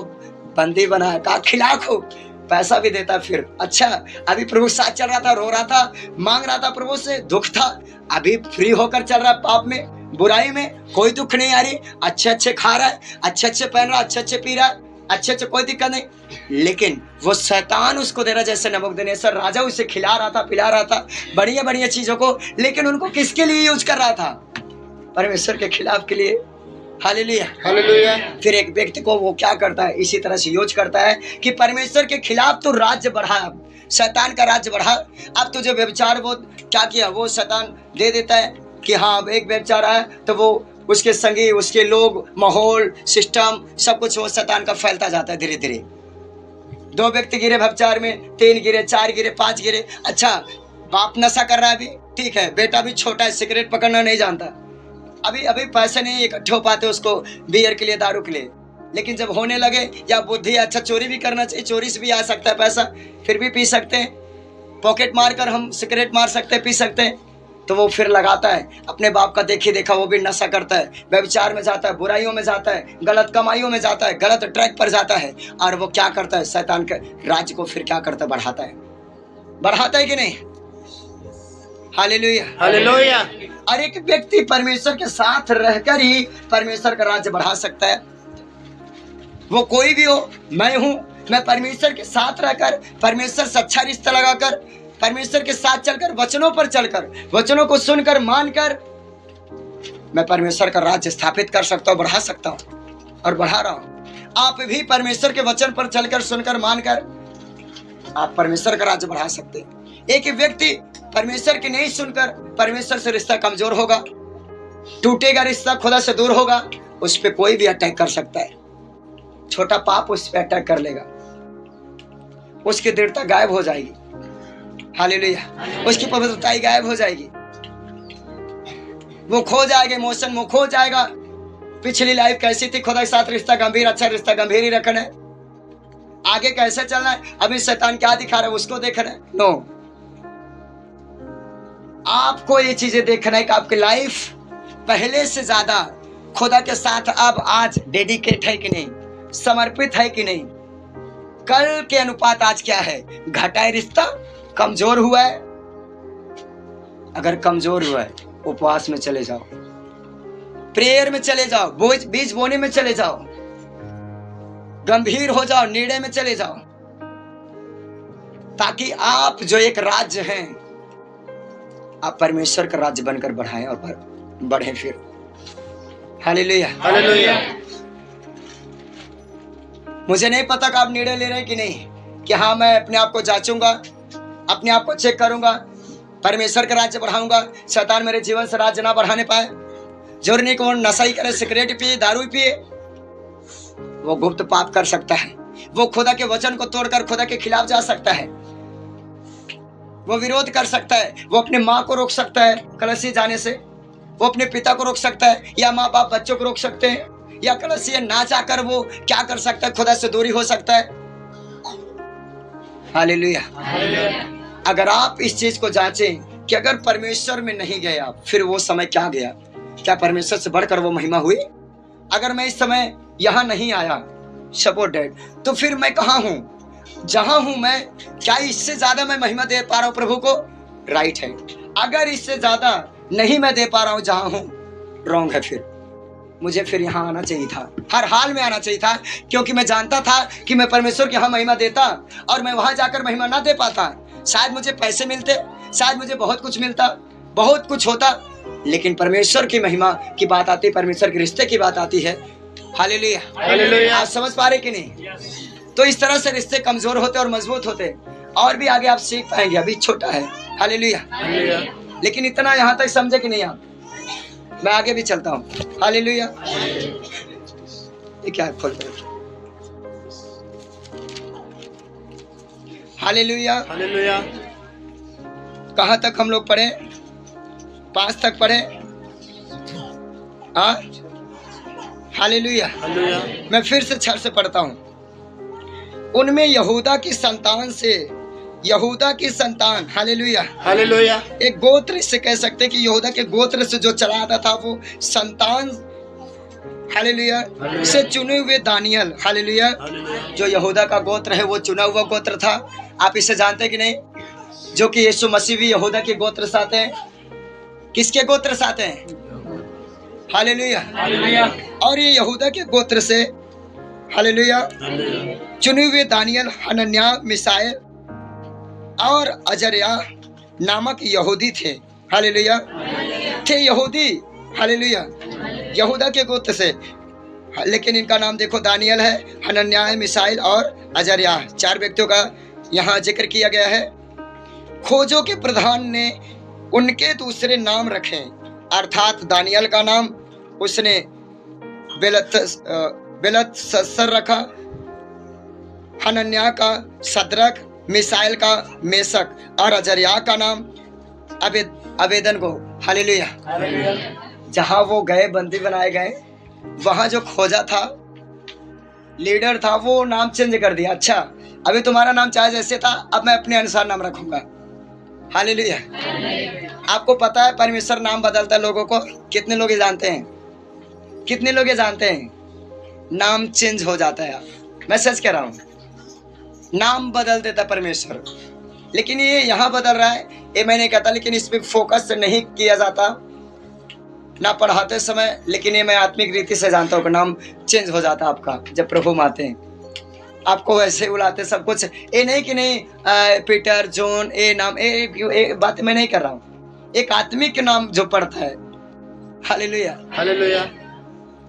बंदी बनाया, कहा खिला को, पैसा भी देता। फिर अच्छा, अभी प्रभु साथ चल रहा था, रो रहा था, मांग रहा था प्रभु से, दुख था। अभी फ्री होकर चल रहा, पाप में, बुराई में, कोई दुख नहीं आ रही, अच्छे खा रहा है, अच्छे पहन रहा, अच्छे पी रहा है, अच्छे कोई दिक्कत नहीं। लेकिन वो शैतान उसको दे रहा, जैसे नबूकदनेस्सर राजा उसे खिला रहा था, पिला रहा था बढ़िया चीजों को, लेकिन उनको किसके लिए यूज कर रहा था? परमेश्वर के खिलाफ के लिए। हालेलुया। फिर एक व्यक्ति को वो क्या करता है? इसी तरह से यूज करता है कि परमेश्वर के खिलाफ तो राज्य बढ़ा, शैतान का राज्य बढ़ा। अब तो जो व्यभिचार, वो क्या किया? वो शैतान दे देता है कि हाँ अब एक व्यभिचार आया तो वो उसके संगी, उसके लोग, माहौल, सिस्टम, सब कुछ वो शैतान का फैलता जाता है धीरे धीरे। 2 व्यक्ति गिरे व्यभिचार में, 3 गिरे, 4 गिरे, 5 गिरे। अच्छा, बाप नशा कर रहा है अभी, ठीक है, बेटा भी छोटा है, सिगरेट पकड़ना नहीं जानता, अभी पैसे नहीं इकट्ठे हो पाते उसको बियर के लिए, दारू के लिए। लेकिन जब होने लगे, या बुद्धि, अच्छा चोरी भी करना चाहिए, चोरी से भी आ सकता है पैसा, फिर भी पी सकते हैं, पॉकेट मार कर हम सिगरेट मार सकते हैं, पी सकते हैं। तो वो फिर लगाता है, अपने बाप का देखी देखा वो भी नशा करता है, व्यभिचार में जाता है, बुराइयों में जाता है, गलत कमाइयों में जाता है, गलत ट्रैक पर जाता है। और वो क्या करता है? शैतान के राज्य को फिर क्या करता है? बढ़ाता है कि नहीं? हालेलुया। और एक व्यक्ति परमेश्वर के साथ रहकर ही परमेश्वर का राज्य बढ़ा सकता है। वो कोई भी हो, मैं हूं, मैं परमेश्वर के साथ रहकर, परमेश्वर से अच्छा रिश्ता लगाकर, परमेश्वर के साथ चलकर, वचनों पर चलकर, वचनों को सुनकर, मानकर, मैं परमेश्वर का राज्य स्थापित कर सकता हूँ, बढ़ा सकता हूँ और बढ़ा रहा हूँ। आप भी परमेश्वर के वचन पर चलकर, सुनकर, मानकर आप परमेश्वर का राज्य बढ़ा सकते हैं। एक व्यक्ति परमेश्वर की नहीं सुनकर, परमेश्वर से रिश्ता कमजोर होगा, टूटेगा रिश्ता, खुदा से दूर होगा, उस पर कोई भी अटैक कर सकता है। छोटा पाप उस पर अटैक कर लेगा, उसकी दृढ़ता गायब हो जाएगी। हालेलुया। उसकी पवित्रता गायब हो जाएगी, वो खो जाएगा, इमोशन वो खो जाएगा। पिछली लाइफ कैसी थी, खुदा के साथ रिश्ता गंभीर, अच्छा रिश्ता गंभीर ही रखना है, आगे कैसे चलना है, अभी शैतान क्या दिखा रहा है उसको देखना है। नो, आपको ये चीजें देखना है कि आपकी लाइफ पहले से ज्यादा खुदा के साथ अब आज डेडिकेट है कि नहीं, समर्पित है कि नहीं। कल के अनुपात आज क्या है? घटा है रिश्ता, कमजोर हुआ है। अगर कमजोर हुआ है, उपवास में चले जाओ, प्रेयर में चले जाओ, बीज बोने में चले जाओ, गंभीर हो जाओ, निर्णय में चले जाओ, ताकि आप जो एक राज्य हैं, आप परमेश्वर का राज्य बनकर बढ़ाएं और बढ़ें फिर। हालेलुया। मुझे नहीं पता कि आप निर्णय ले रहे हैं कि नहीं, कि हाँ मैं अपने आप को जांचूंगा, अपने आप को चेक करूंगा, परमेश्वर का राज्य बढ़ाऊंगा, शैतान मेरे जीवन से राज्य ना बढ़ाने पाए। जरूरी नहीं कि वो नशा ही करे, सिगरेट पिए, दारू पिए, वो गुप्त पाप कर सकता है, वो खुदा के वचन को तोड़कर खुदा के खिलाफ जा सकता है, वो विरोध कर सकता है, वो अपने माँ को रोक सकता है कलसी जाने से, वो अपने पिता को रोक सकता है, या माँ बाप बच्चों को रोक सकते हैं, या कलसी ना जाकर वो क्या कर सकता है? खुदा से दूरी हो सकता है। हालेलुया। अगर आप इस चीज को जांचें कि अगर परमेश्वर में नहीं गए आप, फिर वो समय क्या गया? क्या परमेश्वर से बढ़कर वो महिमा हुई? अगर मैं इस समय यहाँ नहीं आया, सपोर्ट डेट, तो फिर मैं कहाँ हूँ? जहां हूं मैं, क्या इससे ज्यादा मैं महिमा दे पा रहा हूं प्रभु को? राइट है। अगर इससे ज्यादा नहीं मैं दे पा रहा हूं जहां हूं, रॉन्ग है। फिर मुझे फिर यहाँ आना चाहिए था, हर हाल में आना चाहिए था, क्योंकि मैं जानता था कि मैं परमेश्वर के यहाँ महिमा देता और मैं वहां जाकर महिमा ना दे पाता, शायद मुझे पैसे मिलते, शायद मुझे बहुत कुछ मिलता, बहुत कुछ होता, लेकिन परमेश्वर की महिमा की बात आती, परमेश्वर के रिश्ते की बात आती है। हालेलुया। आप समझ पा रहे कि नहीं? तो इस तरह से रिश्ते कमजोर होते और मजबूत होते, और भी आगे आप सीख पाएंगे, अभी छोटा है। हालेलुया। लेकिन इतना यहाँ तक समझे कि नहीं आप? मैं आगे भी चलता हूँ। हालेलुया। ये क्या है, खोल कर। हालेलुया। हालेलुया। कहाँ तक हम लोग पढ़े? 5 तक पढ़े। हाँ, हालेलुया। हालेलुया। मैं फिर से 6 से पढ़ता हूँ। उनमें यहूदा की संतान, हालेलुया, हालेलुया। एक गोत्र से कह सकते कि यहूदा के गोत्र से जो चला आता था वो संतान, हालेलुया, से चुने हुए दानियल, हालेलुया, जो यहूदा का गोत्र है वो चुना हुआ गोत्र था। आप इसे जानते कि नहीं? जो कि यीशु मसीह भी यहूदा के गोत्र से आते हैं। किसके गोत्र से आते हैं? हालेलुया। हालेलुया। और ये यहूदा के गोत्र से, हालेलुया, चुने हुए दानियल, हनन्याह, मिसाएल और अजर्या नामक यहूदी थे। हालेलुया, थे यहूदी, हालेलुया, यहूदा के गोत्र से। लेकिन इनका नाम देखो, दानियल है, हनन्याह, मिसाइल और अजर्या, 4 व्यक्तियों का यहाँ जिक्र किया गया है। खोजों के प्रधान ने उनके दूसरे नाम रखे, अर्थात दानियल का नाम उसने बेलतशस्सर रखा, हनन्याह का सदरक, मिसाइल का मेशक और अजर्या का नाम अबेदनगो। हालेलुया। जहाँ वो गए, बंदी बनाए गए, वहाँ जो खोजा था, लीडर था, वो नाम चेंज कर दिया। अच्छा, अभी तुम्हारा नाम चाहे जैसे था, अब मैं अपने अनुसार नाम रखूंगा। हालेलुया। आपको पता है परमेश्वर नाम बदलता है लोगों को? कितने लोग ये जानते हैं? कितने लोग ये जानते हैं? नाम चेंज हो जाता है। मैं सच कह रहा हूँ, नाम बदल देता परमेश्वर। लेकिन ये यहाँ बदल रहा है, ये मैं नहीं कहता, लेकिन इस पे फोकस नहीं किया जाता ना पढ़ाते समय। लेकिन ये मैं आत्मिक रीति से जानता हूँ कि नाम चेंज हो जाता है आपका जब प्रभु में आते हैं। आपको वैसे बुलाते सब कुछ, ये नहीं कि नहीं पीटर, जॉन, ये नाम, ये बात मैं नहीं कर रहा हूँ। एक आत्मिक नाम जो पढ़ता है। हालेलुया। हालेलुया।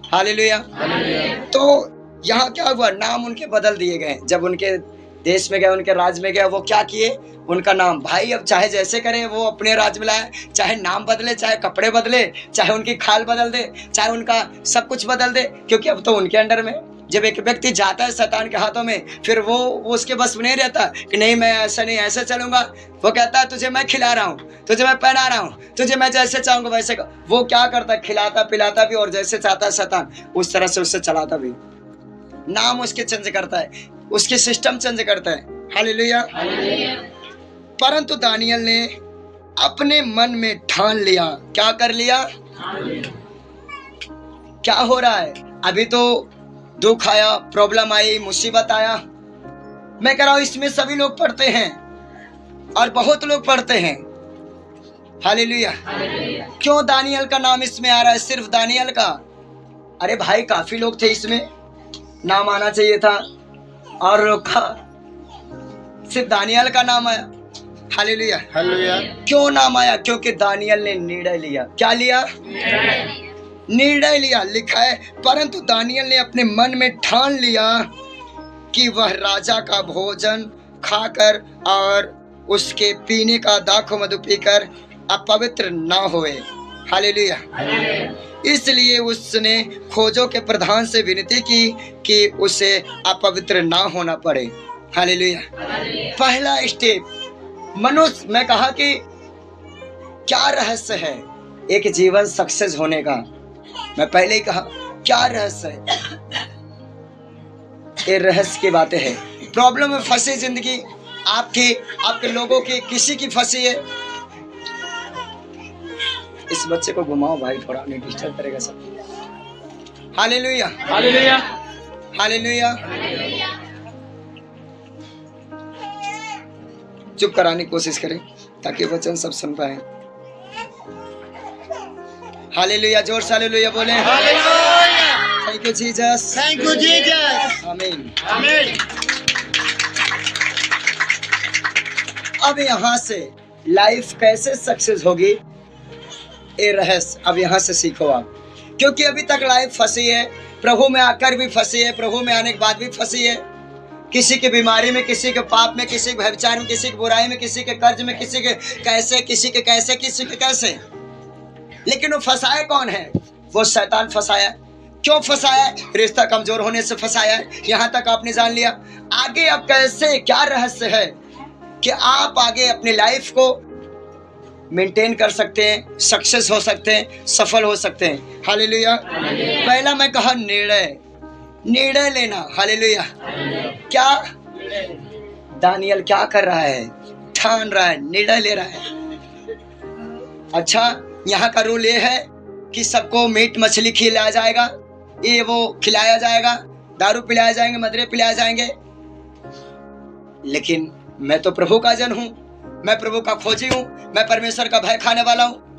हालेलुया। हालेलुया। तो यहाँ क्या हुआ? नाम उनके बदल दिए गए। जब उनके देश में गए, उनके राज्य में गए, वो क्या किए? उनका नाम, भाई अब चाहे जैसे करे, वो अपने राज्य में लाए, चाहे नाम बदले, चाहे कपड़े बदले, चाहे उनकी खाल बदल दे, चाहे उनका सब कुछ बदल दे, क्योंकि अब तो उनके अंडर में। जब एक व्यक्ति जाता है शैतान के हाथों में, फिर वो उसके बस में नहीं रहता कि नहीं मैं ऐसा नहीं, ऐसे चलूंगा। वो कहता है तुझे मैं खिला रहा हूँ, तुझे मैं पहना रहा हूँ, तुझे मैं जैसे चाहूंगा वैसे। वो क्या करता है? खिलाता पिलाता भी, और जैसे चाहता है शैतान उस तरह से उससे चलाता भी। नाम उसके चेंज करता है, उसके सिस्टम चेंज करता है। हालेलुया। परंतु दानियल ने अपने मन में ठान लिया। क्या कर लिया? क्या हो रहा है? अभी तो दुख आया, प्रॉब्लम आई, मुसीबत आया। मैं कह रहा हूं इसमें सभी लोग पढ़ते हैं और बहुत लोग पढ़ते हैं। हालेलुया। क्यों दानियल का नाम इसमें आ रहा है? सिर्फ दानियल का? अरे भाई, काफी लोग थे, इसमें नाम आना चाहिए था। और लोग का सिर्फ दानियल का नाम आया। हालेलुया। हालेलुया। क्यों नाम आया? क्योंकि दानियल ने निर्णय लिया। क्या लिया? निर्णय लिया। लिखा है, परंतु दानियल ने अपने मन में ठान लिया कि वह राजा का भोजन खाकर और उसके पीने का दाखो मधु पीकर अपवित्र ना होए। हालेलुया। इसलिए उसने खोजों के प्रधान से विनती की कि उसे अपवित्र ना होना पड़े। हालेलुया। पहला स्टेप मनुष्य, मैं कहा कि क्या रहस्य है एक जीवन सक्सेस होने का? मैं पहले ही कहा क्या रहस्य है। ये रहस्य की बातें हैं। प्रॉब्लम में फंसी जिंदगी आपकी, आपके लोगों की, किसी की फंसी है। इस बच्चे को घुमाओ भाई, थोड़ा नहीं डिस्टर्ब करेगा सब। हालेलुया। हालेलुया। हालेलुया। चुप कराने की कोशिश करें ताकि वचन सब सुन पाए। हालेलुया। जोर से हालेलुया बोले। Hallelujah. Thank you Jesus. Thank you Jesus. आमीन। आमीन। अब यहाँ से लाइफ कैसे सक्सेस होगी, ये रहस्य अब यहाँ से सीखो आप। क्योंकि अभी तक लाइफ फंसी है, प्रभु में आकर भी फंसी है, प्रभु में आने के बाद भी फंसी है। किसी की बीमारी में, किसी के पाप में, किसी के व्यभिचार में, किसी की बुराई में, किसी के कर्ज में, किसी के कैसे, किसी के कैसे, किसी के कैसे। लेकिन वो फंसाया कौन है? वो शैतान फंसाया। क्यों फंसाया? रिश्ता कमजोर होने से फंसाया। यहाँ तक आपने जान लिया। आगे अब कैसे, क्या रहस्य है कि आप आगे अपनी लाइफ को मेंटेन कर सकते हैं, सक्सेस हो सकते हैं, सफल हो सकते हैं। हालेलुया। पहला मैं कहा निर्णय लेना। हालेलुया। क्या दानियल क्या कर रहा है? ठान रहा है, निर्णय ले रहा है। अच्छा, यहाँ का रूल ये है कि सबको मीट मछली खिलाया जाएगा, ये वो खिलाया जाएगा, दारू पिलाए जाएंगे, मदरे पिलाए जाएंगे। लेकिन मैं तो प्रभु का जन हूँ, मैं प्रभु का खोजी हूँ, मैं परमेश्वर का भय खाने वाला हूँ।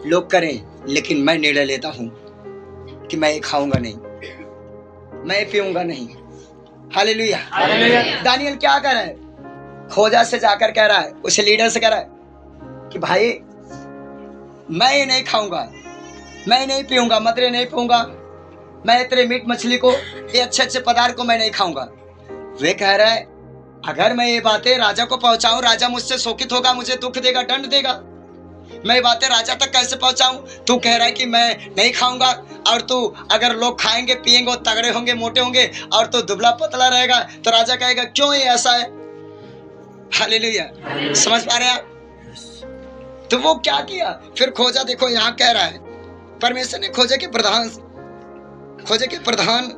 लोग करें, लेकिन मैं निर्णय लेता हूँ कि मैं ये खाऊंगा नहीं, मैं पीऊंगा नहीं। हालेलुया। दानियल क्या कर रहा है? खोजा से जाकर कह रहा है, उस लीडर से कह रहा है कि भाई मैं ये नहीं खाऊंगा, मैं नहीं पीऊंगा, मदरे नहीं पीऊंगा, मैं तेरे मीट मछली को, ये अच्छे अच्छे पदार्थ को मैं नहीं खाऊंगा। वे कह रहा है अगर मैं ये बातें राजा को पहुंचाऊं, राजा मुझसे शोकित होगा, मुझे दुख देगा, दंड देगा। मैं ये बातें राजा तक कैसे पहुंचाऊं? तू कह रहा है कि मैं नहीं खाऊंगा, और तू अगर लोग खाएंगे पिएंगे वो तगड़े होंगे, मोटे होंगे, और तू दुबला पतला रहेगा, तो राजा कहेगा क्यों ये ऐसा है? हालेलुया। समझ पा रहे आप? तो वो क्या किया फिर? खोजा, देखो यहाँ कह रहा है परमेश्वर ने खोजे के प्रधान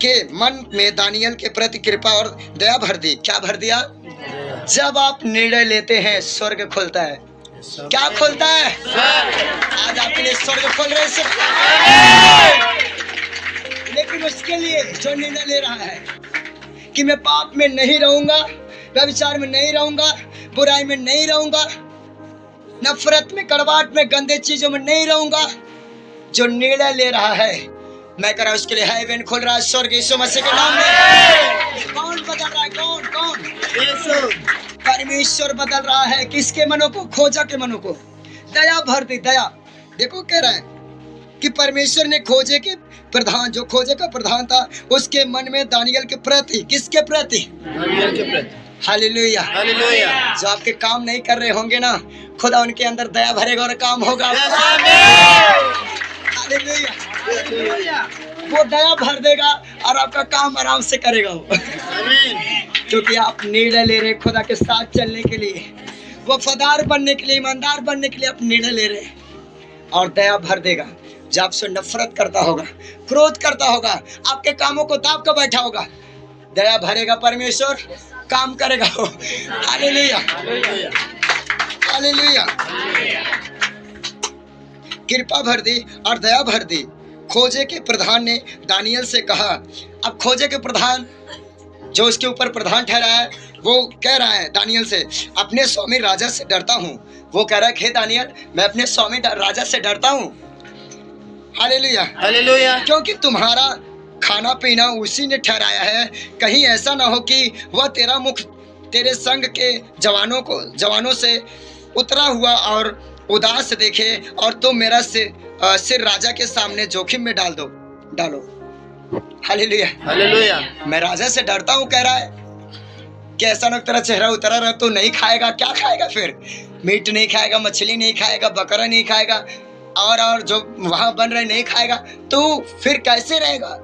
के मन में दानियल के प्रति कृपा और दया भर दी। क्या भर दिया? जब आप निर्णय लेते हैं स्वर्ग खुलता है। क्या खुलता है? आज आपके लिए स्वर्ग खुल रहे हैं। लेकिन उसके लिए जो निर्णय ले रहा है कि मैं पाप में नहीं रहूंगा, व्यभिचार में नहीं रहूंगा, बुराई में नहीं रहूंगा, नफरत में, कड़वाहट में, गंदे चीजों में नहीं रहूंगा, जो निर्णय ले रहा है, मैं कह रहा हूं उसके लिए हेवन खुल रहा है। स्वर्ग यीशु मसीह के नाम में। कौन बदल रहा है? कौन? यीशु। परमेश्वर बदल रहा है। किसके मनों को? खोजा के मनों को। दया भर दी, दया। देखो कह रहा है कि परमेश्वर ने खोजे के प्रधान, जो खोजे का प्रधान था, उसके मन में दानियल के प्रति, किसके प्रति? दानियल के प्रति। हालेलुया। हालेलुया। जो आपके काम नहीं कर रहे होंगे ना, खुदा उनके अंदर दया भरेगा और काम होगा। हालेलुया। वो दया भर देगा और आपका काम आराम से करेगा वो। क्योंकि आप निर्णय ले रहे हैं खुदा के साथ चलने के लिए, वफादार बनने के लिए, ईमानदार बनने के लिए आप निर्णय ले रहे हैं, और दया भर देगा। जब आपसे नफरत करता होगा, क्रोध करता होगा, आपके कामों को दाब कर बैठा होगा, दया भरेगा परमेश्वर, काम करेगा वो। हालेलुया। हालेलुया। कृपा भर दी और दया भर दी। खोजे के प्रधान ने दानियल से कहा। अब खोजे के प्रधान जो उसके ऊपर प्रधान ठहरा है, वो कह रहा है दानियल से, अपने स्वामी राजा से डरता हूँ। वो कह रहा है, हे दानियल, मैं अपने स्वामी राजा से डरता हूँ। हालेलुया। हालेलुया। क्योंकि तुम्हारा खाना पीना उसी ने ठहराया है। कहीं ऐसा ना हो कि वह तेरा मुख तेरे संग के जवानों से उतरा हुआ और उदास देखे, और तुम मेरा सिर राजा के सामने जोखिम में डालो। हालेलुया। हालेलुया। मैं राजा से डरता हूँ कह रहा है कि ऐसा ना तेरा चेहरा उतरा रहा तो नहीं खाएगा। क्या खाएगा फिर? मीट नहीं खाएगा, मछली नहीं खाएगा, बकरा नहीं खाएगा, और जो वहां बन रहे नहीं खाएगा, तो फिर कैसे रहेगा?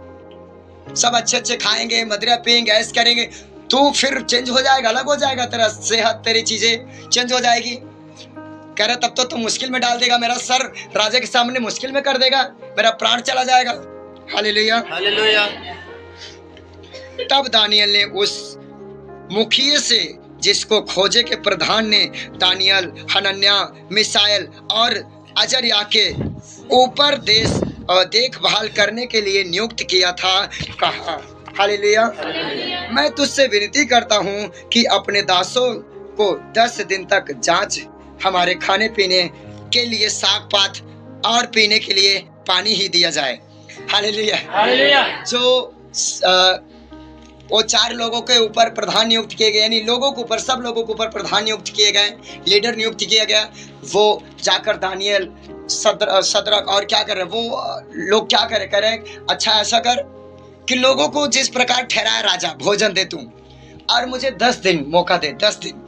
सब अच्छे अच्छे खाएंगे, मदिरा पिएंगे, ऐश करेंगे, तो फिर चेंज हो जाएगा, अलग हो जाएगा, तेरा सेहत, तेरी चीजें चेंज हो जाएगी। कह रहा तब तो मुश्किल में डाल देगा, मेरा सर राजा के सामने मुश्किल में कर देगा, मेरा प्राण चला जाएगा। हालेलुया। हालेलुया। तब दानियल ने उस मुखिए से, जिसको खोजे के प्रधान ने दानियल, हनन्या, मिसाएल और अजर्या के ऊपर देखभाल करने के लिए नियुक्त किया था, कहा। हालेलुया। मैं तुझसे विनती करता हूँ कि अपने दासों को 10 दिन तक जांच, हमारे खाने पीने के लिए साग पात और पीने के लिए पानी ही दिया जाए। हालेलुया। हालेलुया। जो वो 4 लोगों के ऊपर प्रधान नियुक्त किए गए, यानी लोगों के ऊपर, सब लोगों के ऊपर प्रधान नियुक्त किए गए, लीडर नियुक्त किया गया। वो जाकर दानियल, सदरक और क्या कर रहे, वो लोग क्या करें, अच्छा ऐसा कर कि लोगों को जिस प्रकार ठहराया राजा, भोजन दे तू, और मुझे 10 दिन मौका दे, 10 दिन।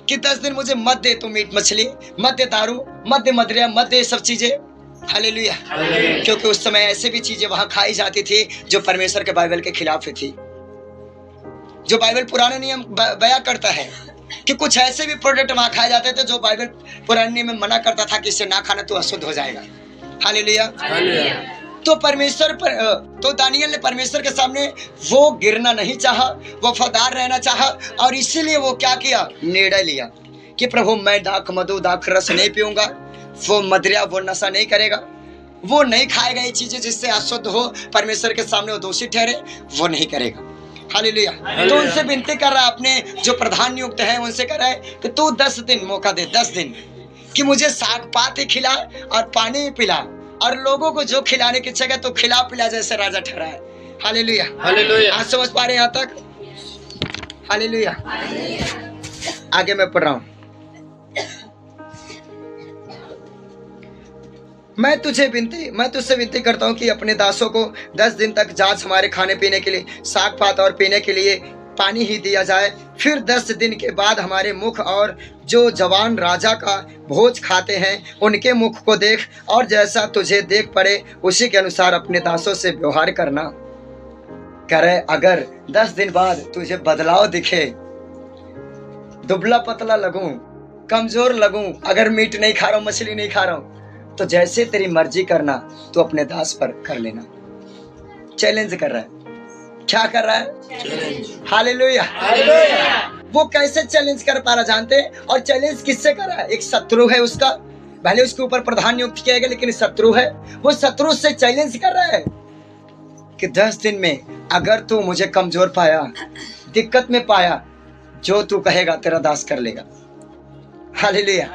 कि 10 दिन मुझे मत दे तू मीट मछली, मत दे दारू, मत दे मदिरा, मत दे सब चीजें। हालेलुया। क्योंकि उस समय ऐसे भी चीजें वहां खाई जाती थी जो परमेश्वर के बाइबल के खिलाफ थी। जो बाइबल पुराने नियम बयां करता है कि कुछ ऐसे भी प्रोडक्ट वहां खाए जाते थे जो बाइबल पुराने नियम में मना करता था कि इसे ना खाना तो अशुद्ध हो जाएगा। हालेलुया। तो परमेश्वर पर तो दानियल ने परमेश्वर के सामने वो गिरना नहीं चाहा, वो वफादार रहना चाहा, और इसीलिए वो क्या किया, निर्णय लिया कि प्रभु मैं दाख मधु दाख रस नहीं पीऊंगा, वो मदिरा वो नशा नहीं करेगा, वो नहीं खाएगा ये चीजें जिससे अशुद्ध हो, परमेश्वर के सामने वो दोषी ठहरे, वो नहीं करेगा। हालेलुया। तो उनसे विनती कर रहा है, अपने जो प्रधान नियुक्त है उनसे कर रहा है कि तू 10 दिन मौका दे, 10 दिन कि मुझे साग पात ही खिला और पानी ही पिला, और लोगों को जो खिलाने की इच्छा है तो खिला पिला जैसे राजा ठहरा है। हालेलुया। हालेलुया। आज समझ पा रहे हैं यहाँ तक? हालेलुया। आगे मैं पढ़ रहा हूँ। मैं तुझसे विनती करता हूँ कि अपने दासों को 10 दिन तक जांच हमारे खाने पीने के लिए साग पात और पीने के लिए पानी ही दिया जाए। फिर 10 दिन के बाद हमारे मुख और जो जवान राजा का भोज खाते हैं उनके मुख को देख, और जैसा तुझे देख पड़े उसी के अनुसार अपने दासों से व्यवहार करना। करे अगर 10 दिन बाद तुझे बदलाव दिखे, दुबला पतला लगूं, कमजोर लगूं, अगर मीट नहीं खा रहा हूं, मछली नहीं खा रहा हूं, तो जैसे तेरी मर्जी करना, तो अपने दास पर कर लेना। चैलेंज कर रहा है। क्या कर रहा है? हालेलुया। वो कैसे चैलेंज कर पा रहा जानते हैं? और चैलेंज किससे कर रहा है? एक शत्रु है उसका, भले उसके ऊपर प्रधान नियुक्त किया गया, लेकिन शत्रु है। वो शत्रु से चैलेंज कर रहा है कि 10 दिन में अगर तू मुझे कमजोर पाया, दिक्कत में पाया, जो तू कहेगा तेरा दास कर लेगा। हालेलुया।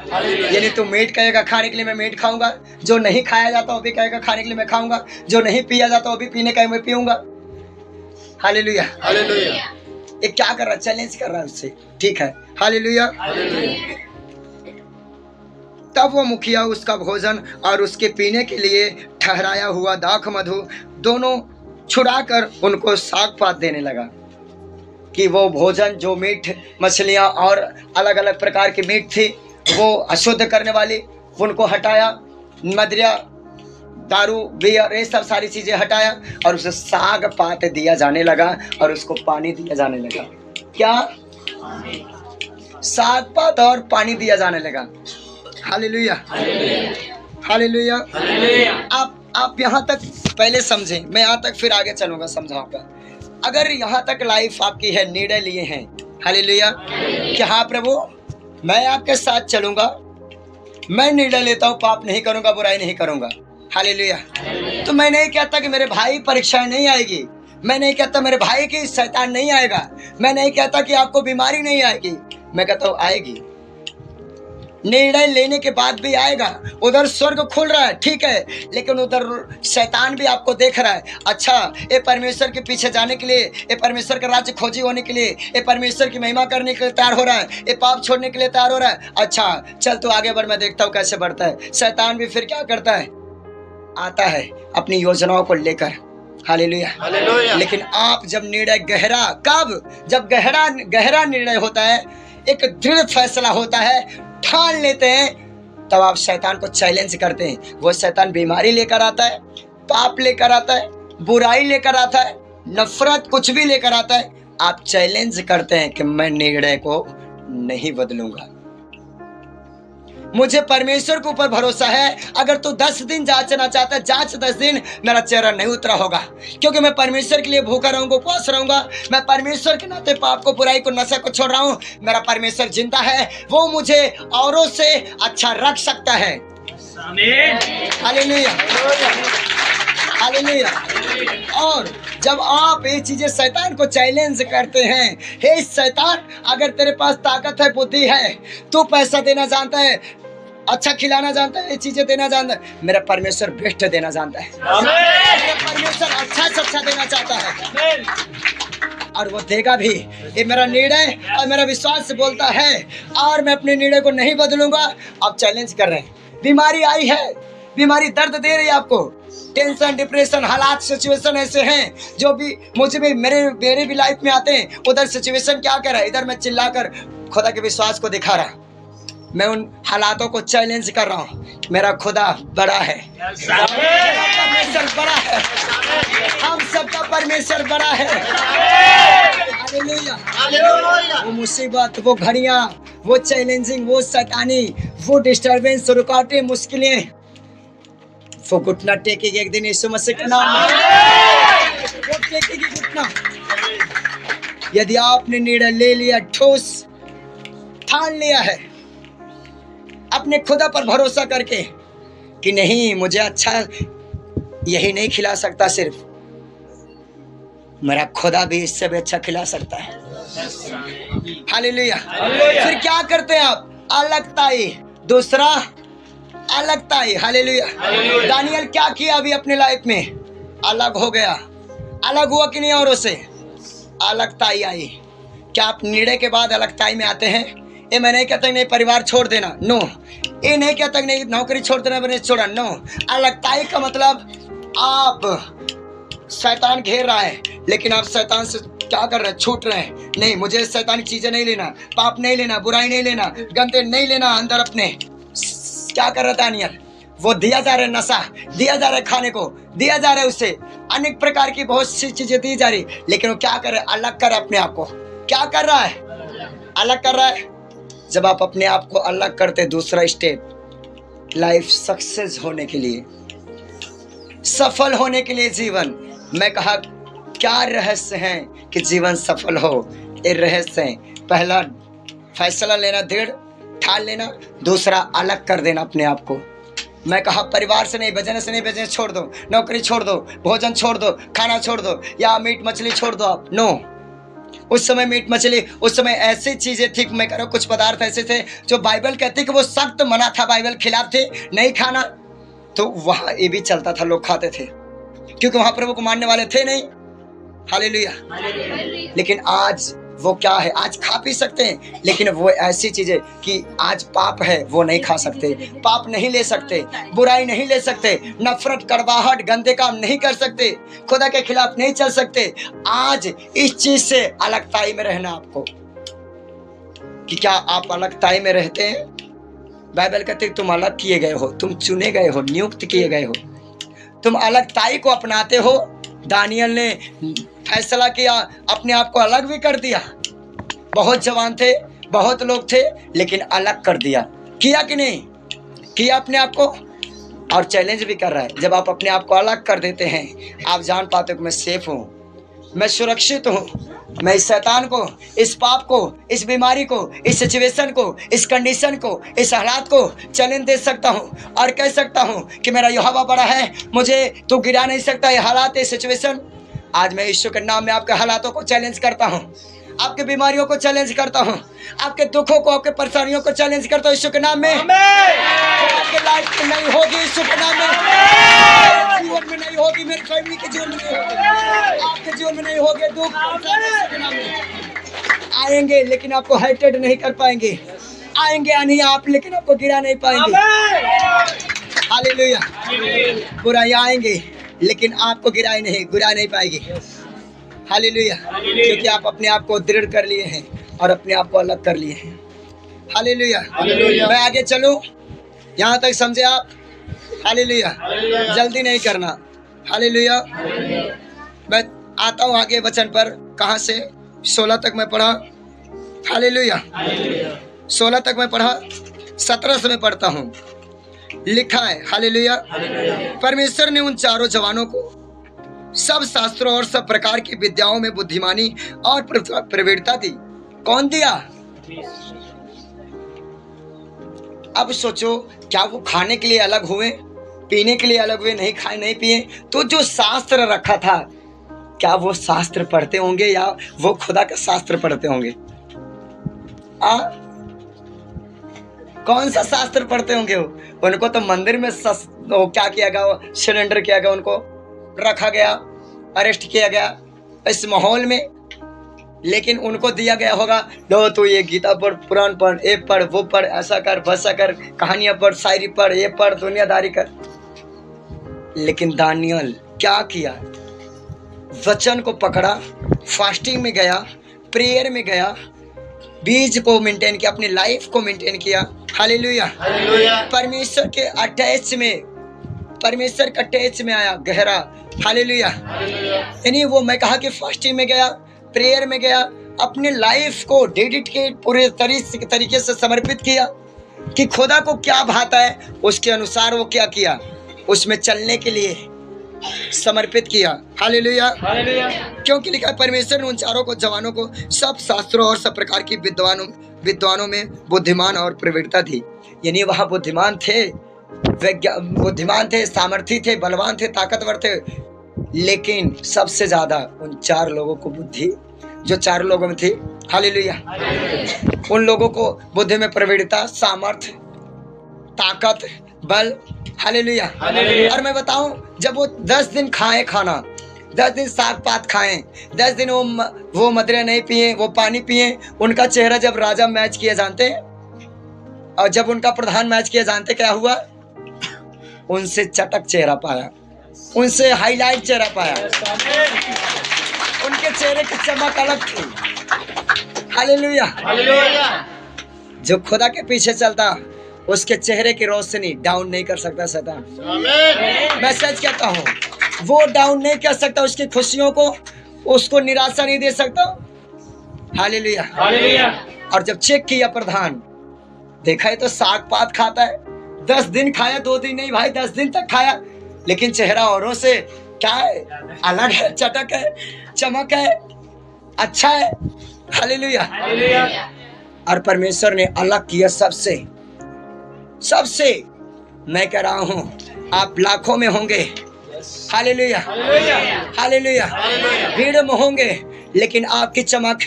यानी तू मीट कहेगा खाने के लिए मैं मीट खाऊंगा, जो नहीं खाया जाता वो भी कहेगा खाने के लिए मैं खाऊंगा, जो नहीं पिया जाता वो भी पीने का मैं पीऊंगा। हालेलुया। हालेलुया। ये क्या कर रहा है? चैलेंज कर रहा है उससे। ठीक है। हालेलुया। तब वो मुखिया उसका भोजन और उसके पीने के लिए ठहराया हुआ दाख मधु दोनों छुड़ाकर उनको साग पात देने लगा कि वो भोजन जो मीट मछलियाँ और अलग अलग प्रकार की मीट थी वो अशुद्ध करने वाली, उनको हटाया, मदिरा दारू बियर ये सब सारी चीजें हटाया, और उसे साग पात दिया जाने लगा और उसको पानी दिया जाने लगा। क्या? साग पात और पानी दिया जाने लगा। हालेलुया। हालेलुया। आप यहाँ तक पहले समझें, मैं यहाँ तक फिर आगे चलूंगा समझाऊंगा। अगर यहाँ तक लाइफ आपकी है, निर्णय लिए हैं, हालेलुया, कि हाँ प्रभु मैं आपके साथ चलूंगा, मैं निर्णय लेता हूँ, पाप नहीं करूंगा, बुराई नहीं करूंगा। हालेलुया। तो मैं नहीं कहता कि मेरे भाई परीक्षाएं नहीं आएगी, मैं नहीं कहता मेरे भाई की शैतान नहीं आएगा, मैं नहीं कहता कि आपको बीमारी नहीं आएगी, मैं कहता हूँ आएगी। निर्णय लेने के बाद भी आएगा। उधर स्वर्ग खुल रहा है, ठीक है, लेकिन उधर शैतान भी आपको देख रहा है। अच्छा, ये परमेश्वर के पीछे जाने के लिए, ये परमेश्वर का राज्य खोजी होने के लिए, ये परमेश्वर की महिमा करने के लिए तैयार हो रहा है, ये पाप छोड़ने के लिए तैयार हो रहा है। अच्छा चल तू आगे बढ़, मैं देखता हूँ कैसे बढ़ता है। शैतान भी फिर क्या करता है? आता है अपनी योजनाओं को लेकर। हालेलुया। लेकिन आप जब निर्णय गहरा, कब? जब गहरा निर्णय होता है, एक दृढ़ फैसला होता है, ठान लेते हैं, तब आप शैतान को चैलेंज करते हैं। वो शैतान बीमारी लेकर आता है, पाप लेकर आता है, बुराई लेकर आता है, नफरत कुछ भी लेकर आता है। आप चैलेंज करते हैं कि मैं निर्णय को नहीं बदलूंगा, मुझे परमेश्वर के ऊपर भरोसा है। अगर तू 10 दिन जांचना चाहता है, जांच 10 दिन, मेरा चेहरा नहीं उतरा होगा, क्योंकि मैं परमेश्वर के लिए भूखा रहूंगा, उपवास रहूंगा। मैं परमेश्वर के नाते पाप को, बुराई को, नशे को छोड़ रहा हूँ। मेरा परमेश्वर जिंदा है, वो मुझे औरों से अच्छा रख सकता है। हालेलुया। हालेलुया। और जब आप ये चीजें शैतान को चैलेंज करते हैं, हे शैतान, अगर तेरे पास ताकत है, बुद्धि है, तू पैसा देना जानता है, अच्छा खिलाना जानता है, ये चीजें देना जानता है, मेरा परमेश्वर बेस्ट देना जानता है। मेरा परमेश्वर अच्छा से अच्छा देना चाहता है, और वो देगा भी। ये मेरा निर्णय और मेरा विश्वास बोलता है, और मैं अपने निर्णय को नहीं बदलूंगा। आप चैलेंज कर रहे हैं। बीमारी आई है, बीमारी दर्द दे रही है आपको, टेंशन, डिप्रेशन, हालात, सिचुएशन ऐसे हैं जो भी मुझे भी मेरे भी लाइफ में आते हैं। उधर सिचुएशन क्या कर रहा है, इधर मैं चिल्लाकर खुदा के विश्वास को दिखा रहा, मैं उन हालातों को चैलेंज कर रहा हूँ। मेरा खुदा बड़ा है, परमेश्वर बड़ा है, हम सबका परमेश्वर बड़ा है। हालेलुया। वो मुसीबत, वो घड़ियाँ, वो चैलेंजिंग, वो शैतानी, वो डिस्टर्बेंस, रुकावटें, मुश्किलें, वो घुटना टेकेगी एक दिन यीशु मसीह के नाम में। वो टेकेगी घुटना। यदि आपने निर्णय ले लिया, ठोस ठान लिया है अपने खुदा पर भरोसा करके कि नहीं, मुझे अच्छा यही नहीं खिला सकता, सिर्फ मेरा खुदा भी इससे भी अच्छा खिला सकता है। हालेलुया। फिर क्या करते हैं आप? अलगताई, दूसरा अलगताई। हालेलुया। दानियल क्या किया अभी अपने लाइफ में? अलग हो गया। अलग हुआ कि नहीं औरों से? अलगताई आई। क्या आप निर्णय के बाद अलगताई में आते हैं? ये मैं नहीं कहता नहीं परिवार छोड़ देना, नो। ये नहीं कहता नहीं नौकरी छोड़ देना, मैंने छोड़ा, नो। अलगताई का मतलब आप शैतान घेर रहा है, लेकिन आप शैतान से क्या कर रहे हैं? छूट रहे हैं। नहीं, मुझे शैतानी चीजें नहीं लेना, पाप नहीं लेना, बुराई नहीं लेना, गंदे नहीं लेना अंदर अपने। क्या कर रहा था दानियल? वो दिया जा रहा है नशा, दिया जा रहा है खाने को, दिया जा रहा है उससे अनेक प्रकार की बहुत सी चीजें दी जा रही, लेकिन वो क्या कर रहा है? अलग कर अपने आप को। क्या कर रहा है? अलग कर रहा है। जब आप अपने आप को अलग करते, दूसरा स्टेप, लाइफ सक्सेस होने के लिए, सफल होने के लिए जीवन में कहा क्या रहस्य है कि जीवन सफल हो? ये रहस्य है, पहला फैसला लेना, दृढ़ ठान लेना, दूसरा अलग कर देना अपने आप को। मैं कहा परिवार से नहीं, बिजनेस से नहीं, बिजनेस छोड़ दो, नौकरी छोड़ दो, भोजन छोड़ दो, खाना छोड़ दो, या मीट मछली छोड़ दो आप, नो। उस समय मीट मछली, उस समय ऐसी चीजें थी, मैं कह रहा हूँ कुछ पदार्थ ऐसे थे जो बाइबल कहती कि वो सख्त मना था, बाइबल खिलाफ थे, नहीं खाना। तो वहां ये भी चलता था, लोग खाते थे क्योंकि वहां प्रभु को मानने वाले थे नहीं। हालेलुया। लेकिन आज वो क्या है? आज खा पी सकते हैं, लेकिन वो ऐसी चीजें कि आज पाप है वो नहीं खा सकते, पाप नहीं ले सकते, बुराई नहीं ले सकते, नफरत, कड़वाहट, गंदे काम नहीं कर सकते, खुदा के खिलाफ नहीं चल सकते। आज इस चीज से अलगताई में रहना आपको। कि क्या आप अलगताई में रहते हैं? बाइबल कहते तुम अलग किए गए हो, तुम चुने गए हो, नियुक्त किए गए हो, तुम अलगताई को अपनाते हो। दानियल ने फैसला किया, अपने आप को अलग भी कर दिया। बहुत जवान थे, बहुत लोग थे, लेकिन अलग कर दिया। किया कि नहीं किया अपने आप को? और चैलेंज भी कर रहा है। जब आप अपने आप को अलग कर देते हैं, आप जान पाते हो कि मैं सेफ हूँ, मैं सुरक्षित हूँ, मैं इस शैतान को, इस पाप को, इस बीमारी को, इस सिचुएशन को, इस कंडीशन को, इस हालात को चैलेंज दे सकता हूँ और कह सकता हूँ कि मेरा यहोवा बड़ा है, मुझे तू गिरा नहीं सकता। ये हालात, ये सिचुएशन, आज मैं यीशु के नाम में आपके हालातों को चैलेंज करता हूँ, आपके बीमारियों को चैलेंज करता हूँ, आपके दुखों को, आपके परेशानियों को चैलेंज करता हूँ यीशु के नाम में। आपके लाइफ में नहीं होगी यीशु के नाम में, जीवन में नहीं होगी, मेरी फैमिली के जीवन में नहीं होगी, आपके जीवन में नहीं होगी। दुख आएंगे लेकिन आपको हाइटेड नहीं कर पाएंगे, आएंगे आनी आप, लेकिन आपको गिरा नहीं पाएंगे। हालेलुया। बुराइयां आएंगे लेकिन आपको गिराई नहीं पाएगी। हालेलुया। क्योंकि आप अपने आप को दृढ़ कर लिए हैं और अपने आप को अलग कर लिए हैं। हालेलुया। मैं आगे चलूं, यहाँ तक समझे आप? हालेलुया। जल्दी नहीं करना। हालेलुया। मैं आता हूँ आगे वचन पर। कहाँ से? 16 तक मैं पढ़ा। हालेलुया। 16 तक मैं पढ़ा, 17 से मैं पढ़ता हूँ। लिखा है, हालेलुया, परमेश्वर ने उन चारों जवानों को सब शास्त्रों और सब प्रकार की विद्याओं में बुद्धिमानी और प्रवीणता दी। कौन दिया? अब सोचो, क्या वो खाने के लिए अलग हुए, पीने के लिए अलग हुए, नहीं खाए नहीं पिए? तो जो शास्त्र रखा था, क्या वो शास्त्र पढ़ते होंगे या वो खुदा का शास्त्र पढ़ते होंगे? कौन सा शास्त्र पढ़ते होंगे? उनको तो मंदिर में वो क्या किया गया, सिलेंडर किया गया, उनको रखा गया, अरेस्ट किया गया इस माहौल में। लेकिन उनको दिया गया होगा, लो तो ये गीता पढ़, पुराण पढ़, ये पढ़, वो पढ़, ऐसा कर, वैसा कर, कहानियां पढ़, शायरी पढ़, ये पढ़, दुनियादारी कर। लेकिन दानियल क्या किया? वचन को पकड़ा, फास्टिंग में गया, प्रेयर में गया, बीज को मेंटेन किया, अपनी लाइफ को मेंटेन किया। हालेलुया। परमेश्वर के टच में आया गहरा। हालेलुया। यानी वो मैं कहा कि फास्टिंग में गया, प्रेयर में गया, अपने लाइफ को डेडिकेट पूरे तरीके से समर्पित किया कि खुदा को क्या भाता है उसके अनुसार वो क्या किया, उसमें चलने के लिए समर्पित किया। हालेलुया। क्योंकि लिखा है परमेश्वर ने उन चारों को जवानों को सब शास्त्रों और सब प्रकार की विद्वानों में बुद्धिमान और प्रवीणता दी। यानी वहाँ बुद्धिमान थे, सामर्थी थे, बलवान थे, ताकतवर थे, लेकिन सबसे ज्यादा उन 4 लोगों को बुद्धि जो 4 लोगों में थी। हालेलुया। उन लोगों को बुद्धि में प्रवीणता, सामर्थ, ताकत, बल। हालेलुया। और मैं बताऊं, जब वो 10 दिन खाए खाना, 10 दिन साग पात खाए, 10 दिन वो मदिरा नहीं पिए, वो पानी पिए, उनका चेहरा जब राजा मैच किए जानते हैं, और जब उनका प्रधान मैच किया जानते क्या हुआ, उनसे चटक चेहरा पाया, उनसे हाईलाइट चेहरा पाया, उनके चेहरे की चमक अलग थी। हालेलुया। जो खुदा के पीछे चलता उसके चेहरे की रोशनी डाउन नहीं कर सकता शैतान। मैं सच कहता हूँ, वो डाउन नहीं कर सकता उसकी खुशियों को, उसको निराशा नहीं दे सकता। हालेलुया। और जब चेक किया प्रधान, देखा है तो साग पात खाता है, 10 दिन खाया, 2 दिन नहीं भाई, 10 दिन तक खाया, लेकिन चेहरा औरों से क्या है, अलग है, चटक है, चमक है, अच्छा है। हालेलुया। और परमेश्वर ने अलग किया सबसे। मैं कह रहा हूं, आप लाखों में होंगे। हालेलुया। हालेलुया। भीड़ में होंगे, लेकिन आपकी चमक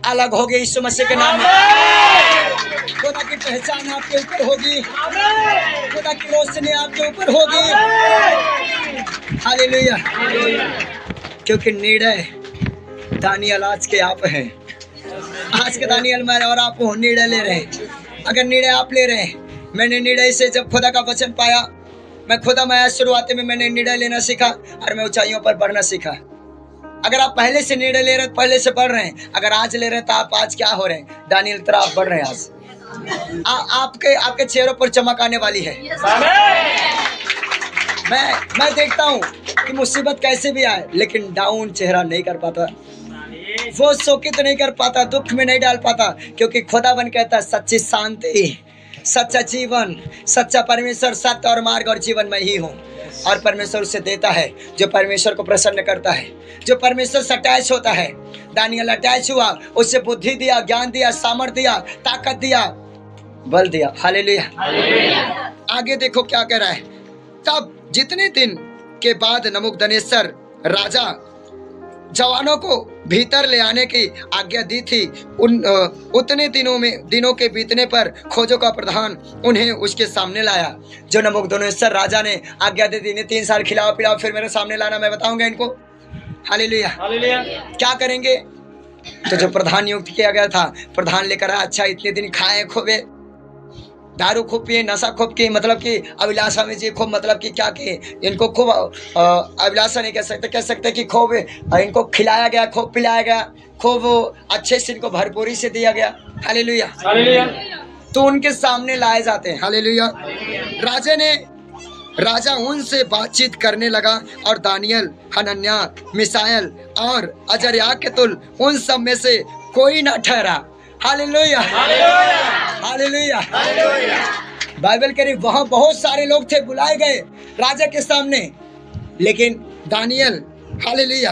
अलग होगी यीशु मसीह के नाम में। खुदा की पहचान आपके ऊपर होगी, खुदा की रोशनी आपके ऊपर होगी। हालेलुया। क्योंकि निर्णय दानियल आज के आप हैं, आज के दानियल मैं और आप निर्णय ले रहे हैं। अगर निर्णय आप ले रहे हैं, मैंने निर्णय से जब खुदा का वचन पाया, मैं शुरुआत में मैंने निर्णय लेना सीखा और मैं ऊंचाइयों पर बढ़ना सीखा। अगर आप पहले से निर्णय ले रहे हैं, पहले से बढ़ रहे हैं, अगर आज ले रहे हैं, तो आप आज क्या हो रहे हैं, दानियल तरह आप बढ़ रहे हैं। आज आपके चेहरों पर चमक आने वाली है। मैं देखता हूँ कि मुसीबत कैसे भी आए, लेकिन डाउन चेहरा नहीं कर पाता, वो शोकित नहीं कर पाता, दुख में नहीं डाल पाता, क्योंकि खुदावन कहता है सच्ची शांति, सच्चा जीवन, सच्चा परमेश्वर, सत्य और मार्ग और जीवन मैं ही हूँ। और परमेश्वर उसे देता है जो परमेश्वर को प्रसन्न करता है, जो परमेश्वर से अटैच होता है। दानियल अटैच हुआ, उससे बुद्धि दिया, ज्ञान दिया, सामर्थ्य दिया, ताकत दिया, बल दिया। हालेलुया। आगे देखो क्या कह रहा है। तब जितने दिन के बाद नबूकदनेस्सर राजा जवानों को भीतर ले आने की आज्ञा दी थी, उतने दिनों के बीतने पर खोजों का प्रधान उन्हें उसके सामने लाया। जो नबूकदनेस्सर राजा ने आज्ञा दे दी, 3 साल खिलाओ पिलाओ फिर मेरे सामने लाना, मैं बताऊंगा इनको। हालेलुया। क्या करेंगे? तो जो प्रधान नियुक्त किया गया था, प्रधान लेकर आया, अच्छा इतने दिन खाए खूबे, दारू खूब पिए, नशा खूब किए, मतलब कि अभिलाषा में जी खूब, मतलब कि क्या किए, इनको खूब अभिलाषा नहीं कह सकते कि खूब इनको खिलाया गया, खूब पिलाया गया, खूब अच्छे से इनको भरपूरी से दिया गया। हालेलुया। तो उनके सामने लाए जाते हैं। हालेलुया। राजा उनसे बातचीत करने लगा और दानियल, हनन्याह, मिसाएल और अजर्याह के तुल उन सब में से कोई न ठहरा। हालेलुया। हालेलुया। बाइबल कह रही वहां बहुत सारे लोग थे बुलाए गए राजा के सामने, लेकिन दानियल, हालेलुया,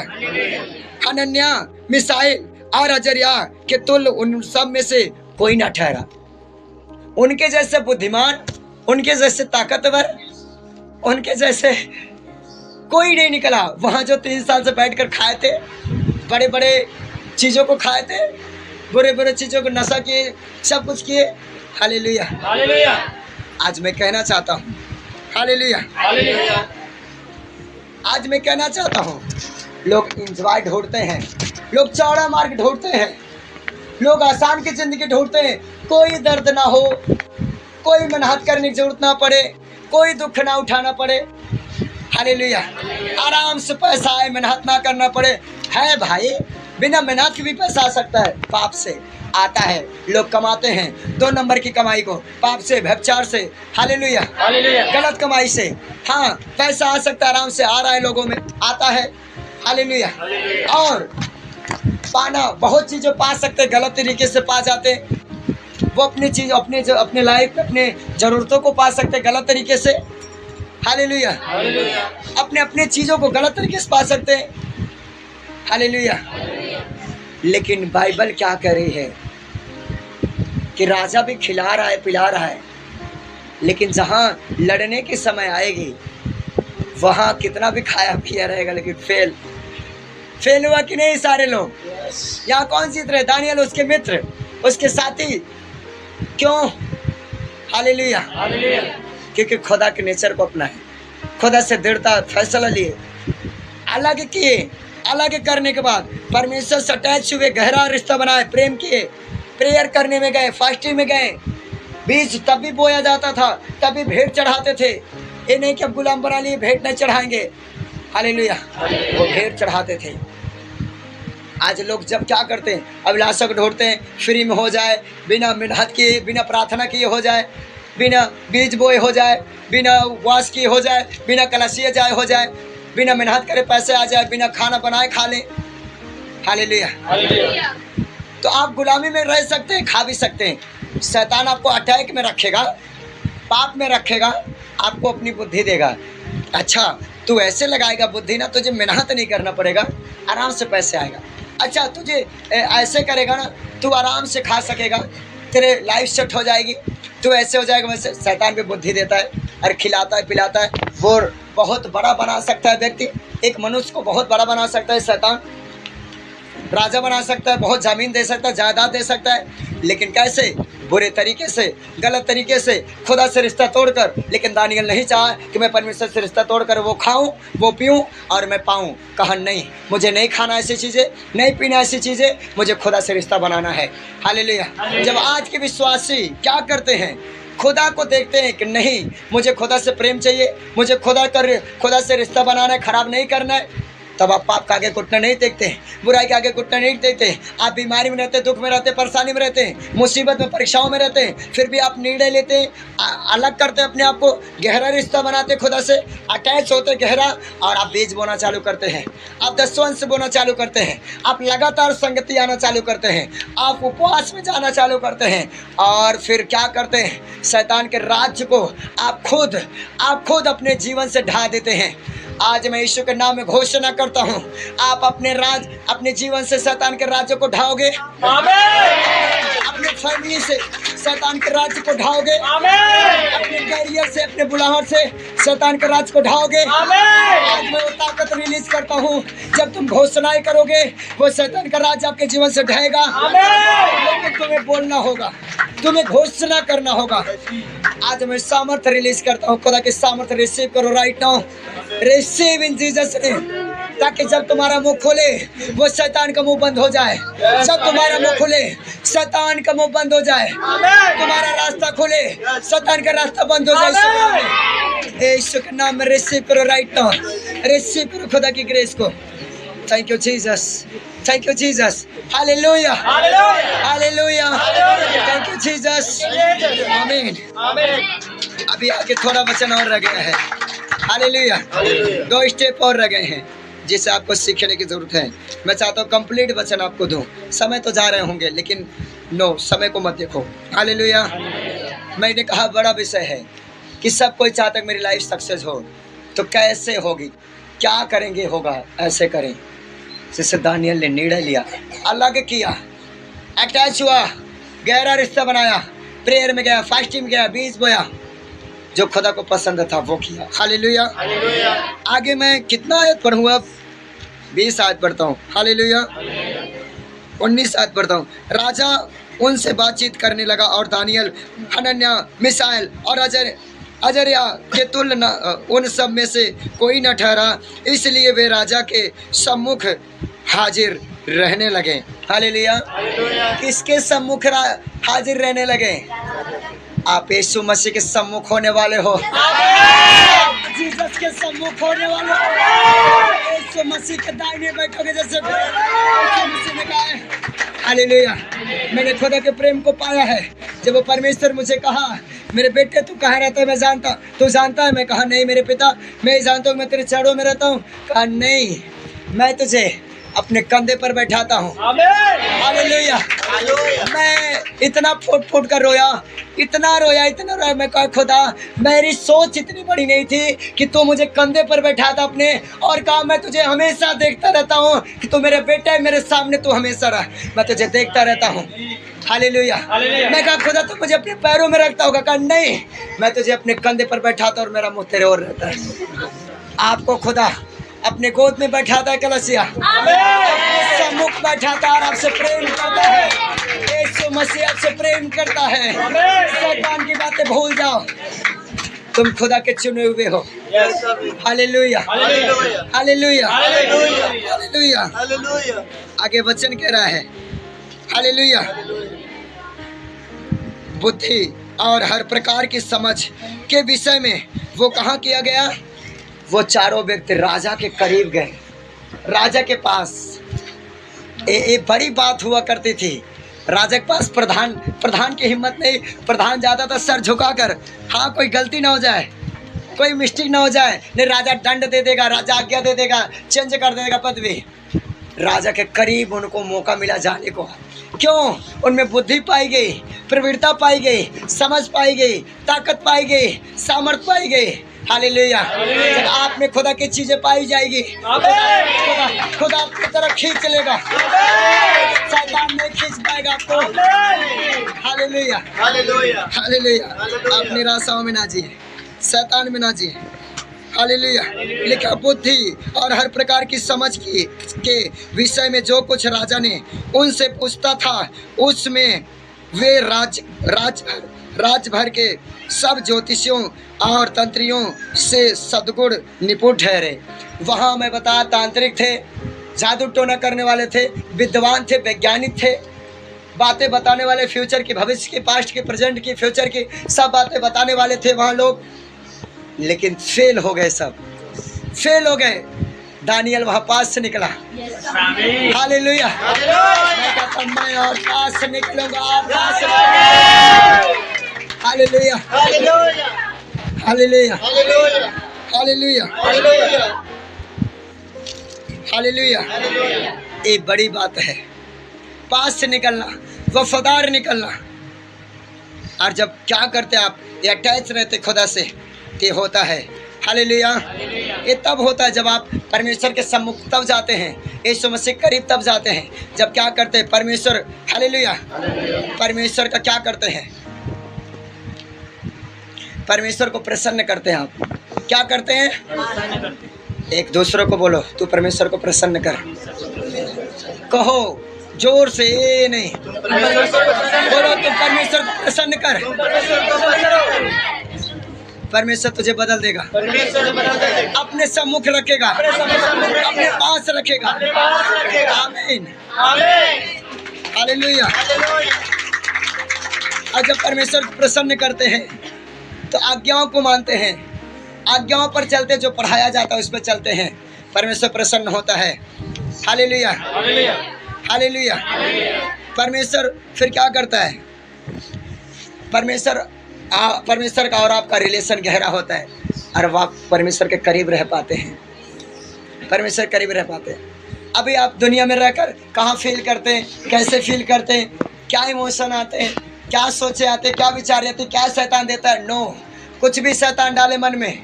हनन्याह, मिसाएल और अजर्याह के तुल उन सब में से कोई ना ठहरा। उनके जैसे बुद्धिमान, उनके जैसे ताकतवर, उनके जैसे कोई नहीं निकला। वहां जो 3 साल से बैठकर खाए थे, बड़े बड़े चीजों को खाए थे, बुरे बुरे चीजों को नशा किए, सब कुछ किए। हालेलुया। हालेलुया। आज मैं कहना चाहता हूँ, हालेलुया, हालेलुया, आज मैं कहना चाहता हूँ, लोग इंजॉय ढूंढते हैं, लोग चौड़ा मार्ग ढूंढते हैं, लोग आसान की जिंदगी ढूंढते हैं, कोई दर्द ना हो, कोई मेहनत करने की जरूरत ना पड़े, कोई दुख ना उठाना पड़े। हालेलुया। आराम से पैसा आए, मेहनत ना करना पड़े। है भाई, बिना मेहनत के भी पैसा आ सकता है, पाप से आता है, लोग कमाते हैं 2 नंबर की कमाई को, पाप से, व्यभिचार से, हालेलुया, हालेलुया। गलत कमाई से। हाँ, पैसा आ सकता है, आराम से आ रहा है, लोगों में आता है, हालेलुया। और पाना, बहुत चीज़ें पा सकते, गलत तरीके से पा जाते। वो अपनी चीज़, अपने लाइफ में अपने ज़रूरतों को पा सकते गलत तरीके से, हालेलुया। अपने चीज़ों को गलत तरीके से पा सकते हैं, हालेलुया। लेकिन बाइबल क्या कह रही है कि राजा भी खिला रहा है, पिला रहा है, लेकिन जहाँ लड़ने के समय आएगी वहाँ कितना भी खाया पिया रहेगा, लेकिन फेल हुआ कि नहीं सारे लोग? यहाँ कौन जीत रहे? दानियल, उसके मित्र, उसके साथी। क्यों? हालेलुया। क्योंकि खुदा के नेचर को अपना है, खुदा से दृढ़ता फैसला लिए, अलग किए, अलग करने के बाद परमेश्वर से अटैच हुए, गहरा रिश्ता बनाए, प्रेम किए, प्रेयर करने में गए, फास्टिंग में गए। बीज तब भी बोया जाता था, तभी भेंट चढ़ाते थे। ये नहीं कि अब गुलाम बना लिए, भेंट नहीं चढ़ाएंगे, हालेलुया। वो भेंट चढ़ाते थे। आज लोग जब क्या करते हैं, अभिलाषा को ढूंढते हैं, फ्री में हो जाए, बिना मेहनत किए, बिना प्रार्थना किए हो जाए, बिना बीज बोए हो जाए, बिना उपवास किए हो जाए, बिना कलशिया जाए हो जाए, बिना मेहनत करे पैसे आ जाए, बिना खाना बनाए खा लें, हालेलुया। तो आप गुलामी में रह सकते हैं, खा भी सकते हैं। शैतान आपको अटैक में रखेगा, पाप में रखेगा, आपको अपनी बुद्धि देगा। अच्छा, तू ऐसे लगाएगा बुद्धि ना, तुझे मेहनत नहीं करना पड़ेगा, आराम से पैसे आएगा। अच्छा, तुझे ऐसे करेगा ना, तू आराम से खा सकेगा, तेरे लाइफ सेट हो जाएगी, तू ऐसे हो जाएगा। वैसे शैतान भी बुद्धि देता है और खिलाता है, पिलाता है। वो बहुत बड़ा बना सकता है व्यक्ति, एक मनुष्य को बहुत बड़ा बना सकता है शैतान, राजा बना सकता है, बहुत ज़मीन दे सकता है, जायदाद दे सकता है, लेकिन कैसे? बुरे तरीके से, गलत तरीके से, खुदा से रिश्ता तोड़कर। लेकिन दानियल नहीं चाहा कि मैं परमेश्वर से रिश्ता तोड़कर वो खाऊं, वो पीऊं और मैं पाऊं। कहा नहीं, मुझे नहीं खाना ऐसी चीज़ें, नहीं पीना ऐसी चीज़ें, मुझे खुदा से रिश्ता बनाना है, हालेलुया। जब आज के विश्वासी क्या करते हैं, खुदा को देखते हैं कि नहीं, मुझे खुदा से प्रेम चाहिए, मुझे खुदा से रिश्ता बनाना है, खराब नहीं करना है, तब आप पाप के आगे घुटना नहीं देखते, बुराई के आगे घुटना नहीं देखते। आप बीमारी में रहते, दुख में रहते, परेशानी में रहते हैं, मुसीबत में, परीक्षाओं में रहते हैं, फिर भी आप निर्णय लेते हैं, अलग करते अपने आप को, गहरा रिश्ता बनाते, खुदा से अटैच होते गहरा, और आप बीज बोना चालू करते हैं, आप दसवंश बोना चालू करते हैं, आप लगातार संगति आना चालू करते हैं, आप उपवास में जाना चालू करते हैं, और फिर क्या करते हैं? शैतान के राज्य को आप खुद अपने जीवन से ढा देते हैं। आज मैं यीशु के नाम में घोषणा करता हूँ, आप अपने जीवन से शैतान के राज्य को ढाओगे, अपने फैमिली से शैतान के राज्य को ढाओगे, अपने कैरियर से, अपने बुढ़ापे से शैतान के राज्य को ढाओगे। आज मैं वो ताकत रिलीज करता हूँ, जब तुम घोषणाएं करोगे वो शैतान का राज्य आपके जीवन से ढहेगा, लेकिन तुम्हें बोलना होगा, तुम्हें घोषणा करना होगा। आज मैं सामर्थ्य रिलीज करता हूँ, खुदा की सामर्थ्य रिसीव करो right now, receive in Jesus name, ताकि जब तुम्हारा मुंह खोले वो शैतान का मुंह बंद हो जाए। जब तुम्हारा मुंह खोले शैतान का मुंह बंद हो जाए, तुम्हारा रास्ता खोले शैतान का रास्ता बंद हो जाए। यीशु के नाम में रिसीव करो राइट नाउ, रिसीव करो खुदा की ग्रेस को। Thank you Jesus, thank you Jesus, hallelujah, hallelujah, thank you Jesus, आमीन। अभी आगे थोड़ा वचन और रह गया है, हालेलुया, 2 स्टेप और रह गए हैं जिसे आपको सीखने की जरूरत है। मैं चाहता हूँ कंप्लीट वचन आपको दूं। समय तो जा रहे होंगे, लेकिन नो, समय को मत देखो, हालेलुया। मैंने कहा बड़ा विषय है कि सब कोई चाहता है मेरी लाइफ सक्सेस हो, तो कैसे होगी, क्या करेंगे, होगा ऐसे करें जैसे दानियल ने निर्णय लिया, अलग किया, अटैच हुआ, गहरा रिश्ता बनाया, प्रेयर में गया, फास्टिंग में गया, बीज बोया, जो खुदा को पसंद था वो किया, हालेलुया। आगे मैं कितना आयत पढ़ूँ? अब 20 आयत पढ़ता हूँ, हालेलुया, 19 आयत पढ़ता हूँ। राजा उनसे बातचीत करने लगा और दानियल, हनन्या, मिसाइल और अजर्या के तुल्य उन सब में से कोई न ठहरा, इसलिए वे राजा के सम्मुख हाजिर रहने लगे, हालेलुया। किसके सम्मुख हाजिर रहने लगे? आप यीशु मसीह के सम्मुख होने वाले हो, जीसस के सम्मुख होने वाले हो, यीशु मसीह के दाहिने बैठोगे, जैसे यीशु मसीह ने कहा है, हालेलुया। मैंने खुदा के प्रेम को पाया है। जब वो परमेश्वर मुझे कहा, मेरे बेटे तू कहाँ रहता है, मैं जानता, तू जानता है। मैं कहा नहीं मेरे पिता, मैं जानता हूँ, मैं तेरे चरणों में रहता हूँ। कहा नहीं, मैं तुझे अपने कंधे पर बैठाता हूँ। हालेलुया। मैं इतना फूट फूट कर रोया, इतना रोया। मैं कहा खुदा, मेरी सोच इतनी बड़ी नहीं थी कि तू मुझे कंधे पर बैठाता अपने, और कहा मैं तुझे हमेशा देखता रहता हूँ कि तू मेरे बेटा है, मेरे सामने तू हमेशा रह, मैं तुझे देखता रहता हूँ। हालेलुया। मैं कहा खुदा तू मुझे अपने पैरों में रखता होगा। कहा नहीं, मैं तुझे अपने कंधे पर बैठाता और मेरा मुँह तेरे ओर रहता है। आपको खुदा अपने गोद में बैठाता है कलसिया, अपने सम्मुख बैठाता है और आपसे प्रेम करता है। यीशु मसीह आपसे प्रेम करता है। शैतान की बातें भूल जाओ, तुम खुदा के चुने हुए हो। Hallelujah, hallelujah, hallelujah. आगे वचन कह रहा है हालेलुया, बुद्धि और हर प्रकार की समझ के विषय में वो कहाँ किया गया? वो चारों व्यक्ति राजा के करीब गए, राजा के पास। एक बड़ी बात हुआ करती थी, राजा के पास प्रधान की हिम्मत नहीं। प्रधान जाता था सर झुकाकर, हाँ कोई गलती ना हो जाए, कोई मिस्टेक ना हो जाए, नहीं राजा दंड दे देगा, राजा आज्ञा दे देगा, चेंज कर देगा पदवी। राजा के करीब उनको मौका मिला जाने को। क्यों? उनमें बुद्धि पाई गई, प्रवीणता पाई गई, समझ पाई गई, ताकत पाई गई, सामर्थ पाई गई। हालेलुया। जब आप में खुदा की चीजें पाई जाएगी, खुदा आपकी तरफ खींच लेगा, शैतान नहीं खींच पाएगा आपको। Hallelujah, hallelujah. आप निराशाओं में ना जिए, शैतान में ना जिए। हालेलुया। लिखा बुद्धि और हर प्रकार की समझ के विषय में जो कुछ राजा ने उनसे पूछता था, उसमें वे राज भर के सब ज्योतिषियों और तंत्रियों से सद्गुण निपुण ठहरे। वहाँ मैं बता, तांत्रिक थे, जादू टोना करने वाले थे, विद्वान थे, वैज्ञानिक थे, बातें बताने वाले, फ्यूचर की, भविष्य की, पास्ट की, प्रेजेंट की, फ्यूचर की, सब बातें बताने वाले थे वहाँ लोग। लेकिन फेल हो गए, सब फेल हो गए। दानियल वहाँ पास से निकला। हालेलुया। मैं कहता मैं और पास से निकलूंगा, आप पास से। Hallelujah, hallelujah, hallelujah, hallelujah. ये बड़ी बात है, पास से निकलना, वफादार निकलना। और जब क्या करते आप, ये अटैच रहते खुदा से, ये होता है। हालेलुया। ये तब होता है जब आप परमेश्वर के सम्मुख तब जाते हैं, यीशु मसीह करीब तब जाते हैं जब क्या करते हैं परमेश्वर। हालेलुया। परमेश्वर का क्या करते हैं? परमेश्वर को प्रसन्न करते हैं। आप क्या करते हैं? एक दूसरे को बोलो, तू परमेश्वर को प्रसन्न कर। कहो जोर से, ये नहीं बोलो, तू परमेश्वर को प्रसन्न कर। परमेश्वर तुझे बदल देगा, अपने सम्मुख रखेगा, अपने पास रखेगा। आमीन, हालेलुया। और जब परमेश्वर को प्रसन्न करते हैं तो आज्ञाओं को मानते हैं, आज्ञाओं पर चलते, जो पढ़ाया जाता है उस पर चलते हैं, परमेश्वर प्रसन्न होता है। Hallelujah, hallelujah. परमेश्वर फिर क्या करता है? परमेश्वर का और आपका रिलेशन गहरा होता है और आप परमेश्वर के करीब रह पाते हैं, परमेश्वर करीब रह पाते हैं। अभी आप दुनिया में रहकर कहाँ फील करते हैं, कैसे फील करते हैं, क्या इमोशन आते हैं, क्या सोचे आते हैं, क्या विचार आते हैं, क्या शैतान देता है? नो, कुछ भी शैतान डाले मन में,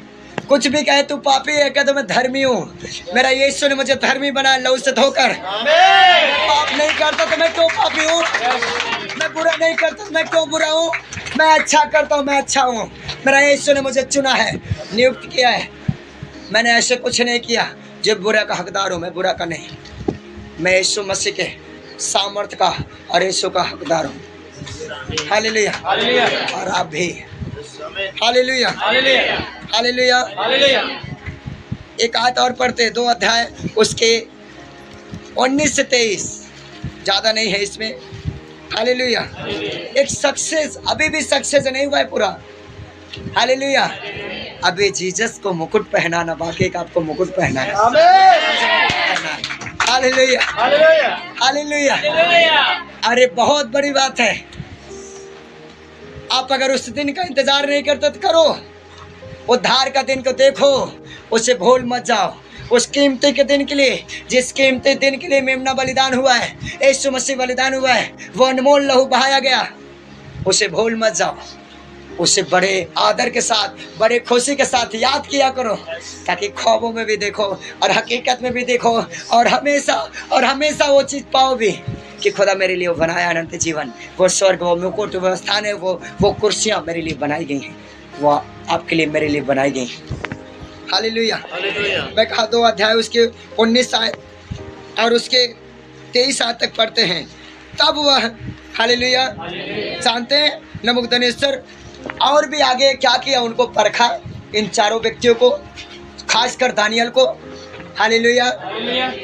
कुछ भी कहे तू पापी है, कह तो मैं धर्मी हूँ, मेरा यीशु ने मुझे धर्मी बनाया लहू से धोकर। पाप नहीं करता तो मैं क्यों पापी हूँ? मैं बुरा नहीं करता तो मैं क्यों बुरा हूँ? मैं अच्छा करता हूँ, मैं अच्छा हूँ। मेरा यीशु ने मुझे चुना है, नियुक्त किया है। मैंने ऐसे कुछ नहीं किया जो बुरा का हकदार हूँ, मैं बुरा का नहीं। मैं यीशु मसीह के सामर्थ्य का और यीशु का हकदार हूँ। हालेलुया। और आप भी। Hallelujah, hallelujah. एक आयत और पढ़ते, 2 अध्याय उसके 19 से 23, ज़्यादा नहीं है इसमें। हालेलुया। एक सक्सेस, अभी भी सक्सेस नहीं हुआ है पूरा। हालेलुया। अभी जीसस को मुकुट पहनाना बाकी, एक आपको मुकुट पहना है। Hallelujah, hallelujah. अरे बहुत बड़ी बात है। आप अगर उस दिन का इंतजार नहीं करते तो करो, उद्धार का दिन को देखो, उसे भूल मत जाओ। उस कीमती के दिन के लिए, जिस कीमती दिन के लिए मेमना बलिदान हुआ है, यीशु मसीह बलिदान हुआ है, वो अनमोल लहू बहाया गया, उसे भूल मत जाओ। उसे बड़े आदर के साथ, बड़े खुशी के साथ याद किया करो, ताकि ख्वाबों में भी देखो और हकीकत में भी देखो और हमेशा वो चीज़ पाओ भी कि खुदा मेरे लिए वो बनाया अनंत जीवन, वो स्वर्ग, वो मुकुट, वो स्थान है, वो कुर्सियाँ मेरे लिए बनाई गई हैं, वो आपके लिए, मेरे लिए बनाई गई हैं। हालेलुया। मैं कहा 2 अध्याय उसके 19 आयत और उसके 23 आयत तक पढ़ते हैं। तब वह, हालेलुया, जानते हैं नबूकदनेस्सर और भी आगे क्या किया, उनको परखा, इन चारों व्यक्तियों को, खासकर दानियल को, हालेलुया,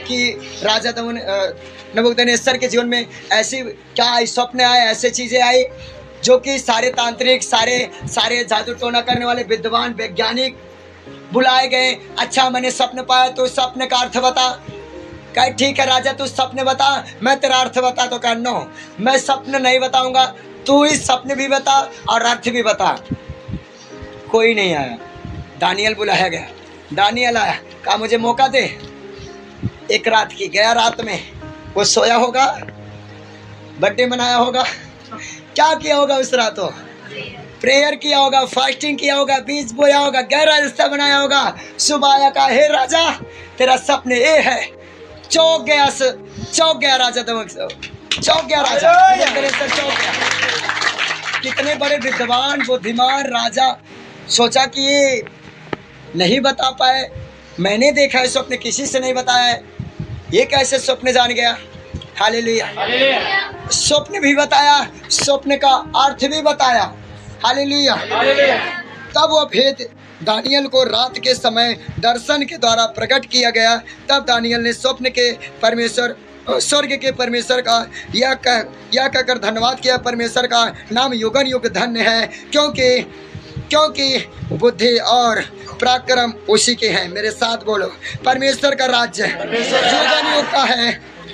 कि राजा नबूकदनेस्सर के जीवन में ऐसी क्या स्वप्न आए, ऐसे चीज़ें आई जो कि सारे तांत्रिक, सारे जादू टोना करने वाले विद्वान वैज्ञानिक बुलाए गए। अच्छा, मैंने स्वप्न पाया, तो स्वप्न का अर्थ बता। कह ठीक है राजा, तू स्वप्न बता, मैं तेरा अर्थ बता। तो कह नो, मैं स्वप्न नहीं बताऊंगा, तू ही स्वप्न भी बता और अर्थ भी बता। कोई नहीं आया, दानियल बुलाया गया। दानियल आया, कहा मुझे मौका दे। एक रात की गया, रात में वो सोया होगा, बर्थडे मनाया होगा, क्या किया होगा उस रात? हो प्रेयर किया होगा, फास्टिंग किया होगा, बीज बोया होगा, गहरा रिश्ता बनाया होगा। सुबह आया, कहा हे राजा, तेरा सपने ये है। चौंक गया राजा, चौंक गया राजा, चौंक गया। कितने बड़े विद्वान बुद्धिमान राजा, सोचा कि ये नहीं बता पाए, मैंने देखा है स्वप्न, किसी से नहीं बताया है, ये कैसे स्वप्न जान गया। हालेलुया। स्वप्न भी बताया, स्वप्न का अर्थ भी बताया। हालेलुया। तब वह भेद दानियल को रात के समय दर्शन के द्वारा प्रकट किया गया। तब दानियल ने स्वप्न के परमेश्वर, स्वर्ग के परमेश्वर का यह कहकर धन्यवाद किया, परमेश्वर का नाम युगन युग धन्य है, क्योंकि बुद्धि और पराक्रम उसी के हैं। मेरे साथ बोलो, परमेश्वर का राज्य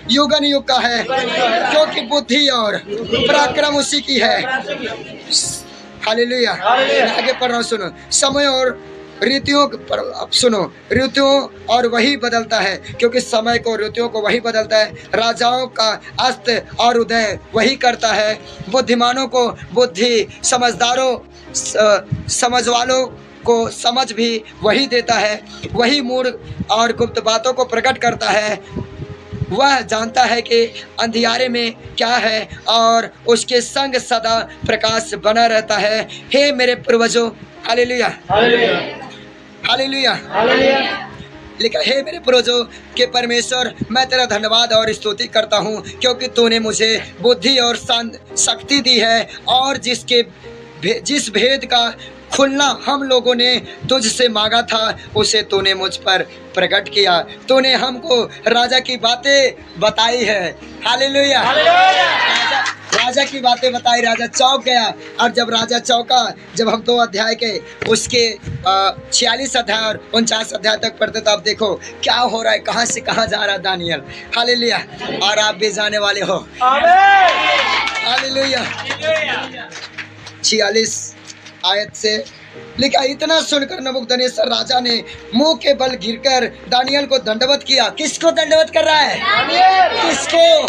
युगन युग का है, क्योंकि बुद्धि और पराक्रम उसी की है। हालेलुया। आगे पढ़ रहा हूँ, सुनो। समय और ऋतुओं पर अब सुनो, ऋतुओं और वही बदलता है, क्योंकि समय को, ऋतुओं को वही बदलता है। राजाओं का अस्त और उदय वही करता है। बुद्धिमानों को बुद्धि, समझ वालों को समझ भी वही देता है। वही मूढ़ और गुप्त बातों को प्रकट करता है। वह जानता है कि अंधियारे में क्या है और उसके संग सदा प्रकाश बना रहता है। हे मेरे पूर्वजों, हालेलुया, हालेलुया, लिखा, हे मेरे पूर्वजों के परमेश्वर, मैं तेरा धन्यवाद और स्तुति करता हूँ, क्योंकि तूने मुझे बुद्धि और शक्ति दी है, और जिस भेद का खुलना हम लोगों ने तुझसे मांगा था, उसे तूने मुझ पर प्रकट किया। तूने हमको राजा की बातें बताई है। हालेलुया। राजा की बातें बताई, राजा चौंक गया। और जब राजा चौंका, जब हम 2 अध्याय के उसके 46 अध्याय और 49 अध्याय तक पढ़ते, तो आप देखो क्या हो रहा है, कहाँ से कहाँ जा रहा है दानियल। हालेलुया। और आप भी जाने वाले हो। हालेलुया। 46 आयत से लिखा, इतना सुनकर नबूकदनेस्सर राजा ने मुंह के बल गिरकर दानियल को दंडवत किया। किसको दंडवत कर रहा है? किसको?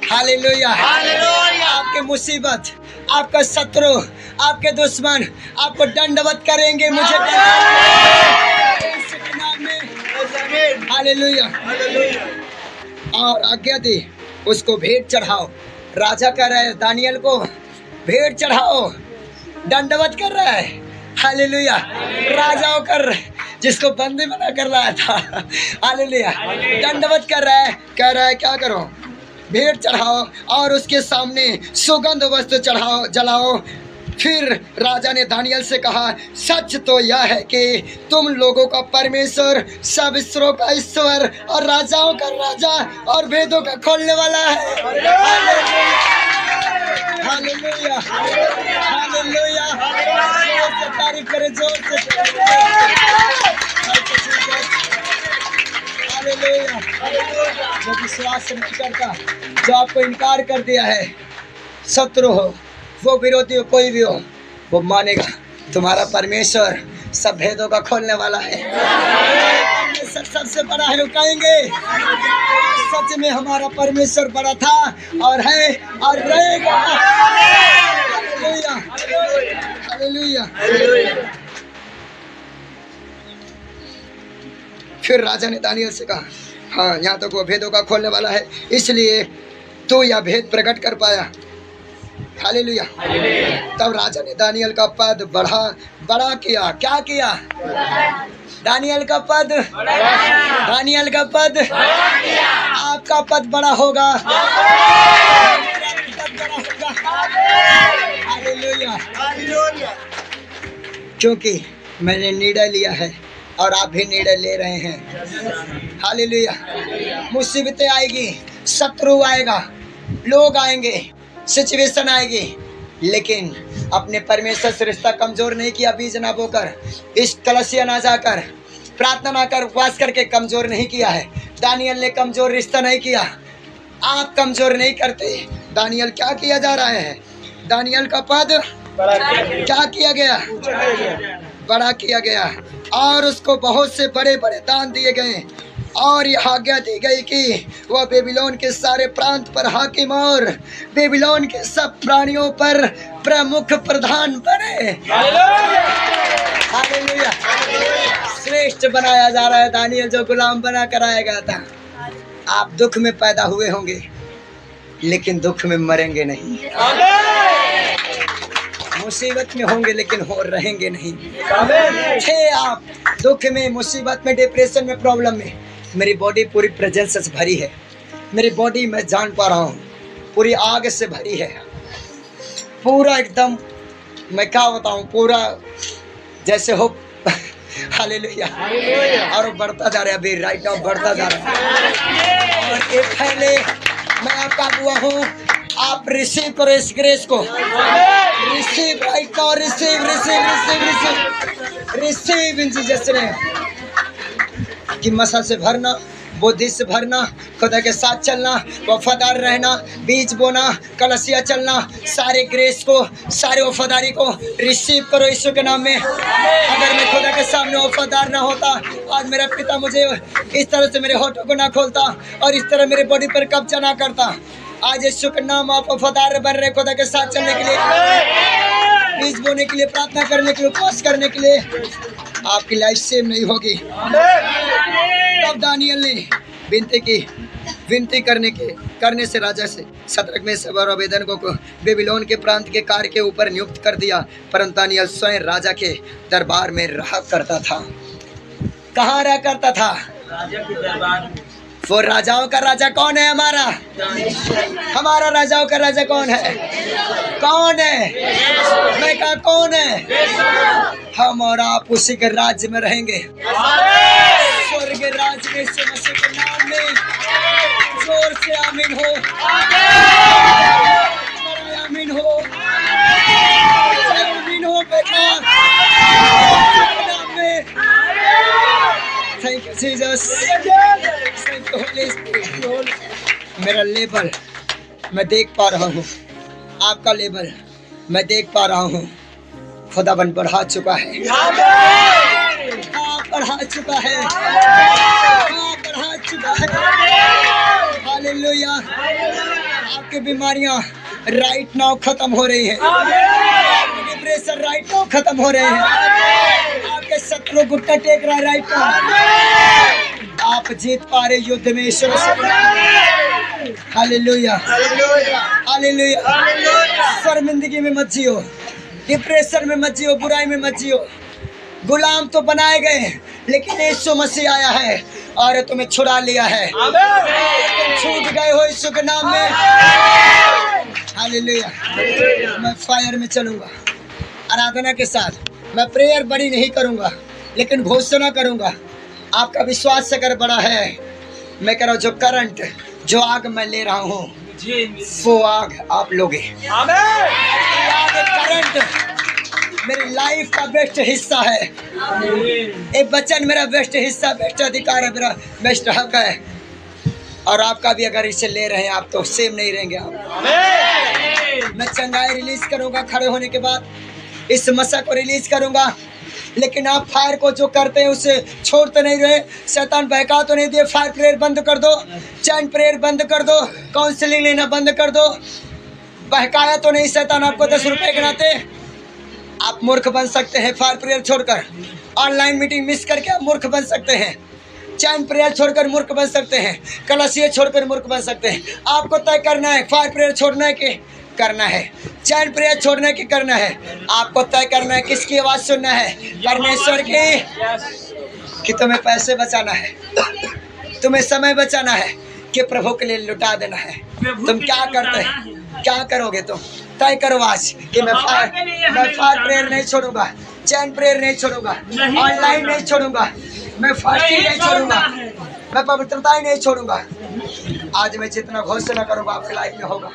हालेलुया। आपके मुसीबत, आपका शत्रु, आपके दुश्मन आपको दंडवत करेंगे। मुझे हालेलुया। और आज्ञा दी, उसको भेंट चढ़ाओ। राजा कह रहा है दानियल को भेंट चढ़ाओ, दंडवत कर रहा है। हालेलुया। राजाओं कर, जिसको बंदी बना कर रहा था, हालेलुया, दंडवत कर रहा है। कह रहा है क्या करो? भेंट चढ़ाओ और उसके सामने सुगंध वस्त्र चढ़ाओ, जलाओ। फिर राजा ने दानियल से कहा, सच तो यह है कि तुम लोगों का परमेश्वर, सब ईश्वरों का ईश्वर और राजाओं का राजा और वेदों का खोलने वाला है। Hallelujah, hallelujah. जोर से तारीफ करें, जोर से। हालेलुया। जो विश्वास नहीं करता जो आपको इनकार कर दिया है, शत्रु हो, वो विरोधी हो, कोई भी हो, वो मानेगा तुम्हारा परमेश्वर सब भेदों का खोलने वाला है। सबसे बड़ा है, रुकाएंगे। सच में हमारा परमेश्वर बड़ा था और है और रहेगा। Hallelujah, hallelujah. फिर राजा ने दानियल से कहा, हाँ, यहाँ तक वो भेदों का खोलने वाला है, इसलिए तू यह भेद प्रकट कर पाया। हालेलुया। तब राजा ने दानियल का पद बड़ा किया। क्या किया? दानियल का पद, दानियल का पद, आपका पद बड़ा होगा। हालेलुया, क्योंकि मैंने निर्णय लिया है और आप भी निर्णय ले रहे हैं। हालेलुया। मुसीबतें आएगी, शत्रु आएगा, लोग आएंगे, सिचुएशन आएगी, लेकिन अपने परमेश्वर से रिश्ता कमजोर नहीं किया। बीज ना बोकर, इस कलसिया ना जाकर, प्रार्थना ना कर, उपवास करके कमजोर नहीं किया है। दानियल ने कमजोर रिश्ता नहीं किया। आप कमजोर नहीं करते। दानियल क्या किया जा रहा है? दानियल का पद क्या किया गया? बड़ा किया गया और उसको बहुत से बड़े बड़े दान दिए गए और यह आज्ञा दी गई कि वह बेबीलोन के सारे प्रांत पर हाकिम और बेबीलोन के सब प्राणियों पर प्रमुख प्रधान बने। हालेलुया। श्रेष्ठ बनाया जा रहा है दानियल, जो गुलाम बना कराया गया था। आप दुख में पैदा हुए होंगे, लेकिन दुख में मरेंगे नहीं। मुसीबत में होंगे, लेकिन हो रहेंगे नहीं। थे आप दुख में, मुसीबत में, डिप्रेशन में, प्रॉब्लम में। मेरी बॉडी पूरी प्रेजेंस से भरी है। मेरी बॉडी मैं जान पा रहा हूँ पूरी आग से भरी है, पूरा एकदम, मैं क्या बताऊँ, पूरा जैसे हो। हालेलुया। और वो बढ़ता जा रहा है, अभी राइट नाउ बढ़ता जा रहा है। और एक पहले मैं आपका अगुआ हूँ, आप रिसीव करो इस ग्रेस को। Receive right now, receive receive receive receive receive in Jesus name. कि मसा से भरना, बुद्धि से भरना, खुदा के साथ चलना, वफादार रहना, बीज बोना, कलसिया चलना, सारे ग्रेस को, सारे वफादारी को रिसीव करो यीशु के नाम में। अगर मैं खुदा के सामने वफादार ना होता, आज मेरा पिता मुझे इस तरह से मेरे होठों को ना खोलता और इस तरह मेरी बॉडी पर कब्जा ना करता। आज यीशु के नाम आप वफादार बन रहे खुदा के साथ चलने के लिए, बीज बोने के लिए, प्रार्थना करने के लिए, उपवास करने के लिए। आपकी लाइफ सेम नहीं होगी। तब दानियल ने विनती करने से राजा से शद्रक मेशक और अबेदनगो को बेबीलोन के प्रांत के कार्य के ऊपर नियुक्त कर दिया, परंतु दानियल स्वयं राजा के दरबार में रहा करता था। कहाँ रहा करता था? राजा के दरबार में। वो राजाओं का राजा कौन है? हमारा राजाओं का राजा कौन है? कौन है? मैं कहा कौन है? हम और आप उसी के राज्य में रहेंगे, स्वर्ग राज्य में, यीशु मसीह के नाम में। जोर से आमीन हो, आमीन हो, आमीन हो बेटा। Thank you Jesus, thank you Holi spirit. मेरा लेवल मैं देख पा रहा हूँ, आपका लेवल मैं देख पा रहा हूँ। खुदाबंद बढ़ा चुका है, बढ़ा चुका है, बढ़ा चुका है। हालेलुया। आपकी बीमारियां राइट नाउ खत्म हो रही है, डिप्रेशन राइट नाउ खत्म हो रहे हैं, आपके शत्रु घुटना टेक रहा है राइट नाउ। आप जीत पा रहे युद्ध में ईश्वर से। Hallelujah, hallelujah. शर्मिंदगी में मत जियो, डिप्रेशन में मत जियो, बुराई में मत जियो। गुलाम तो बनाए गए, लेकिन यीशु मसीह आया है और तुम्हें छुड़ा लिया है। तुम छूट गए हो यीशु के नाम में। हालेलुया। मैं फायर में चलूंगा आराधना के साथ। मैं प्रेयर बड़ी नहीं करूंगा, लेकिन घोषणा करूंगा। आपका विश्वास अगर बड़ा है, मैं कह रहा हूँ जो करंट, जो आग मैं ले रहा हूँ, वो आग आप लोगे। करंट मेरी लाइफ का बेस्ट हिस्सा है। एक वचन मेरा बेस्ट हिस्सा, बेस्ट अधिकार है, मेरा बेस्ट हक है। और आपका भी अगर इसे ले रहे हैं आप तो सेम नहीं रहेंगे आप। मैं चंगाई रिलीज करूंगा खड़े होने के बाद, इस मसा को रिलीज करूंगा, लेकिन आप फायर को जो करते हैं उसे छोड़ते नहीं रहे। शैतान बहका तो नहीं दिए, फायर प्रेयर बंद कर दो, चैन प्रेयर बंद कर दो, काउंसलिंग लेना बंद कर दो। बहकाया तो नहीं शैतान आपको 10 रुपए गिनाते। आप मूर्ख बन सकते हैं फायर प्रेयर छोड़कर, ऑनलाइन मीटिंग मिस करके आप मूर्ख बन सकते हैं, चैन प्रेयर छोड़कर मूर्ख बन सकते हैं, कलसिये छोड़कर मूर्ख बन सकते हैं। आपको तय करना है फायर प्रेयर छोड़ने के करना है, चैन प्रेयर छोड़ने की करना है। आपको तय करना है किसकी आवाज सुनना है, परमेश्वर की, कि तुम्हें पैसे बचाना है, तुम्हें समय बचाना है, कि प्रभु के लिए लुटा देना है। तुम क्या करते हैं, क्या करोगे तुम? तय करो आज कि मैं फायर प्रेयर नहीं छोड़ूंगा, चैन प्रेयर नहीं छोड़ूंगा, ऑनलाइन नहीं छोड़ूंगा, मैं फास्टिंग नहीं छोड़ूंगा, मैं पवित्रता ही नहीं छोड़ूंगा। आज मैं जितना घोषणा करूंगा आपकी लाइफ में होगा।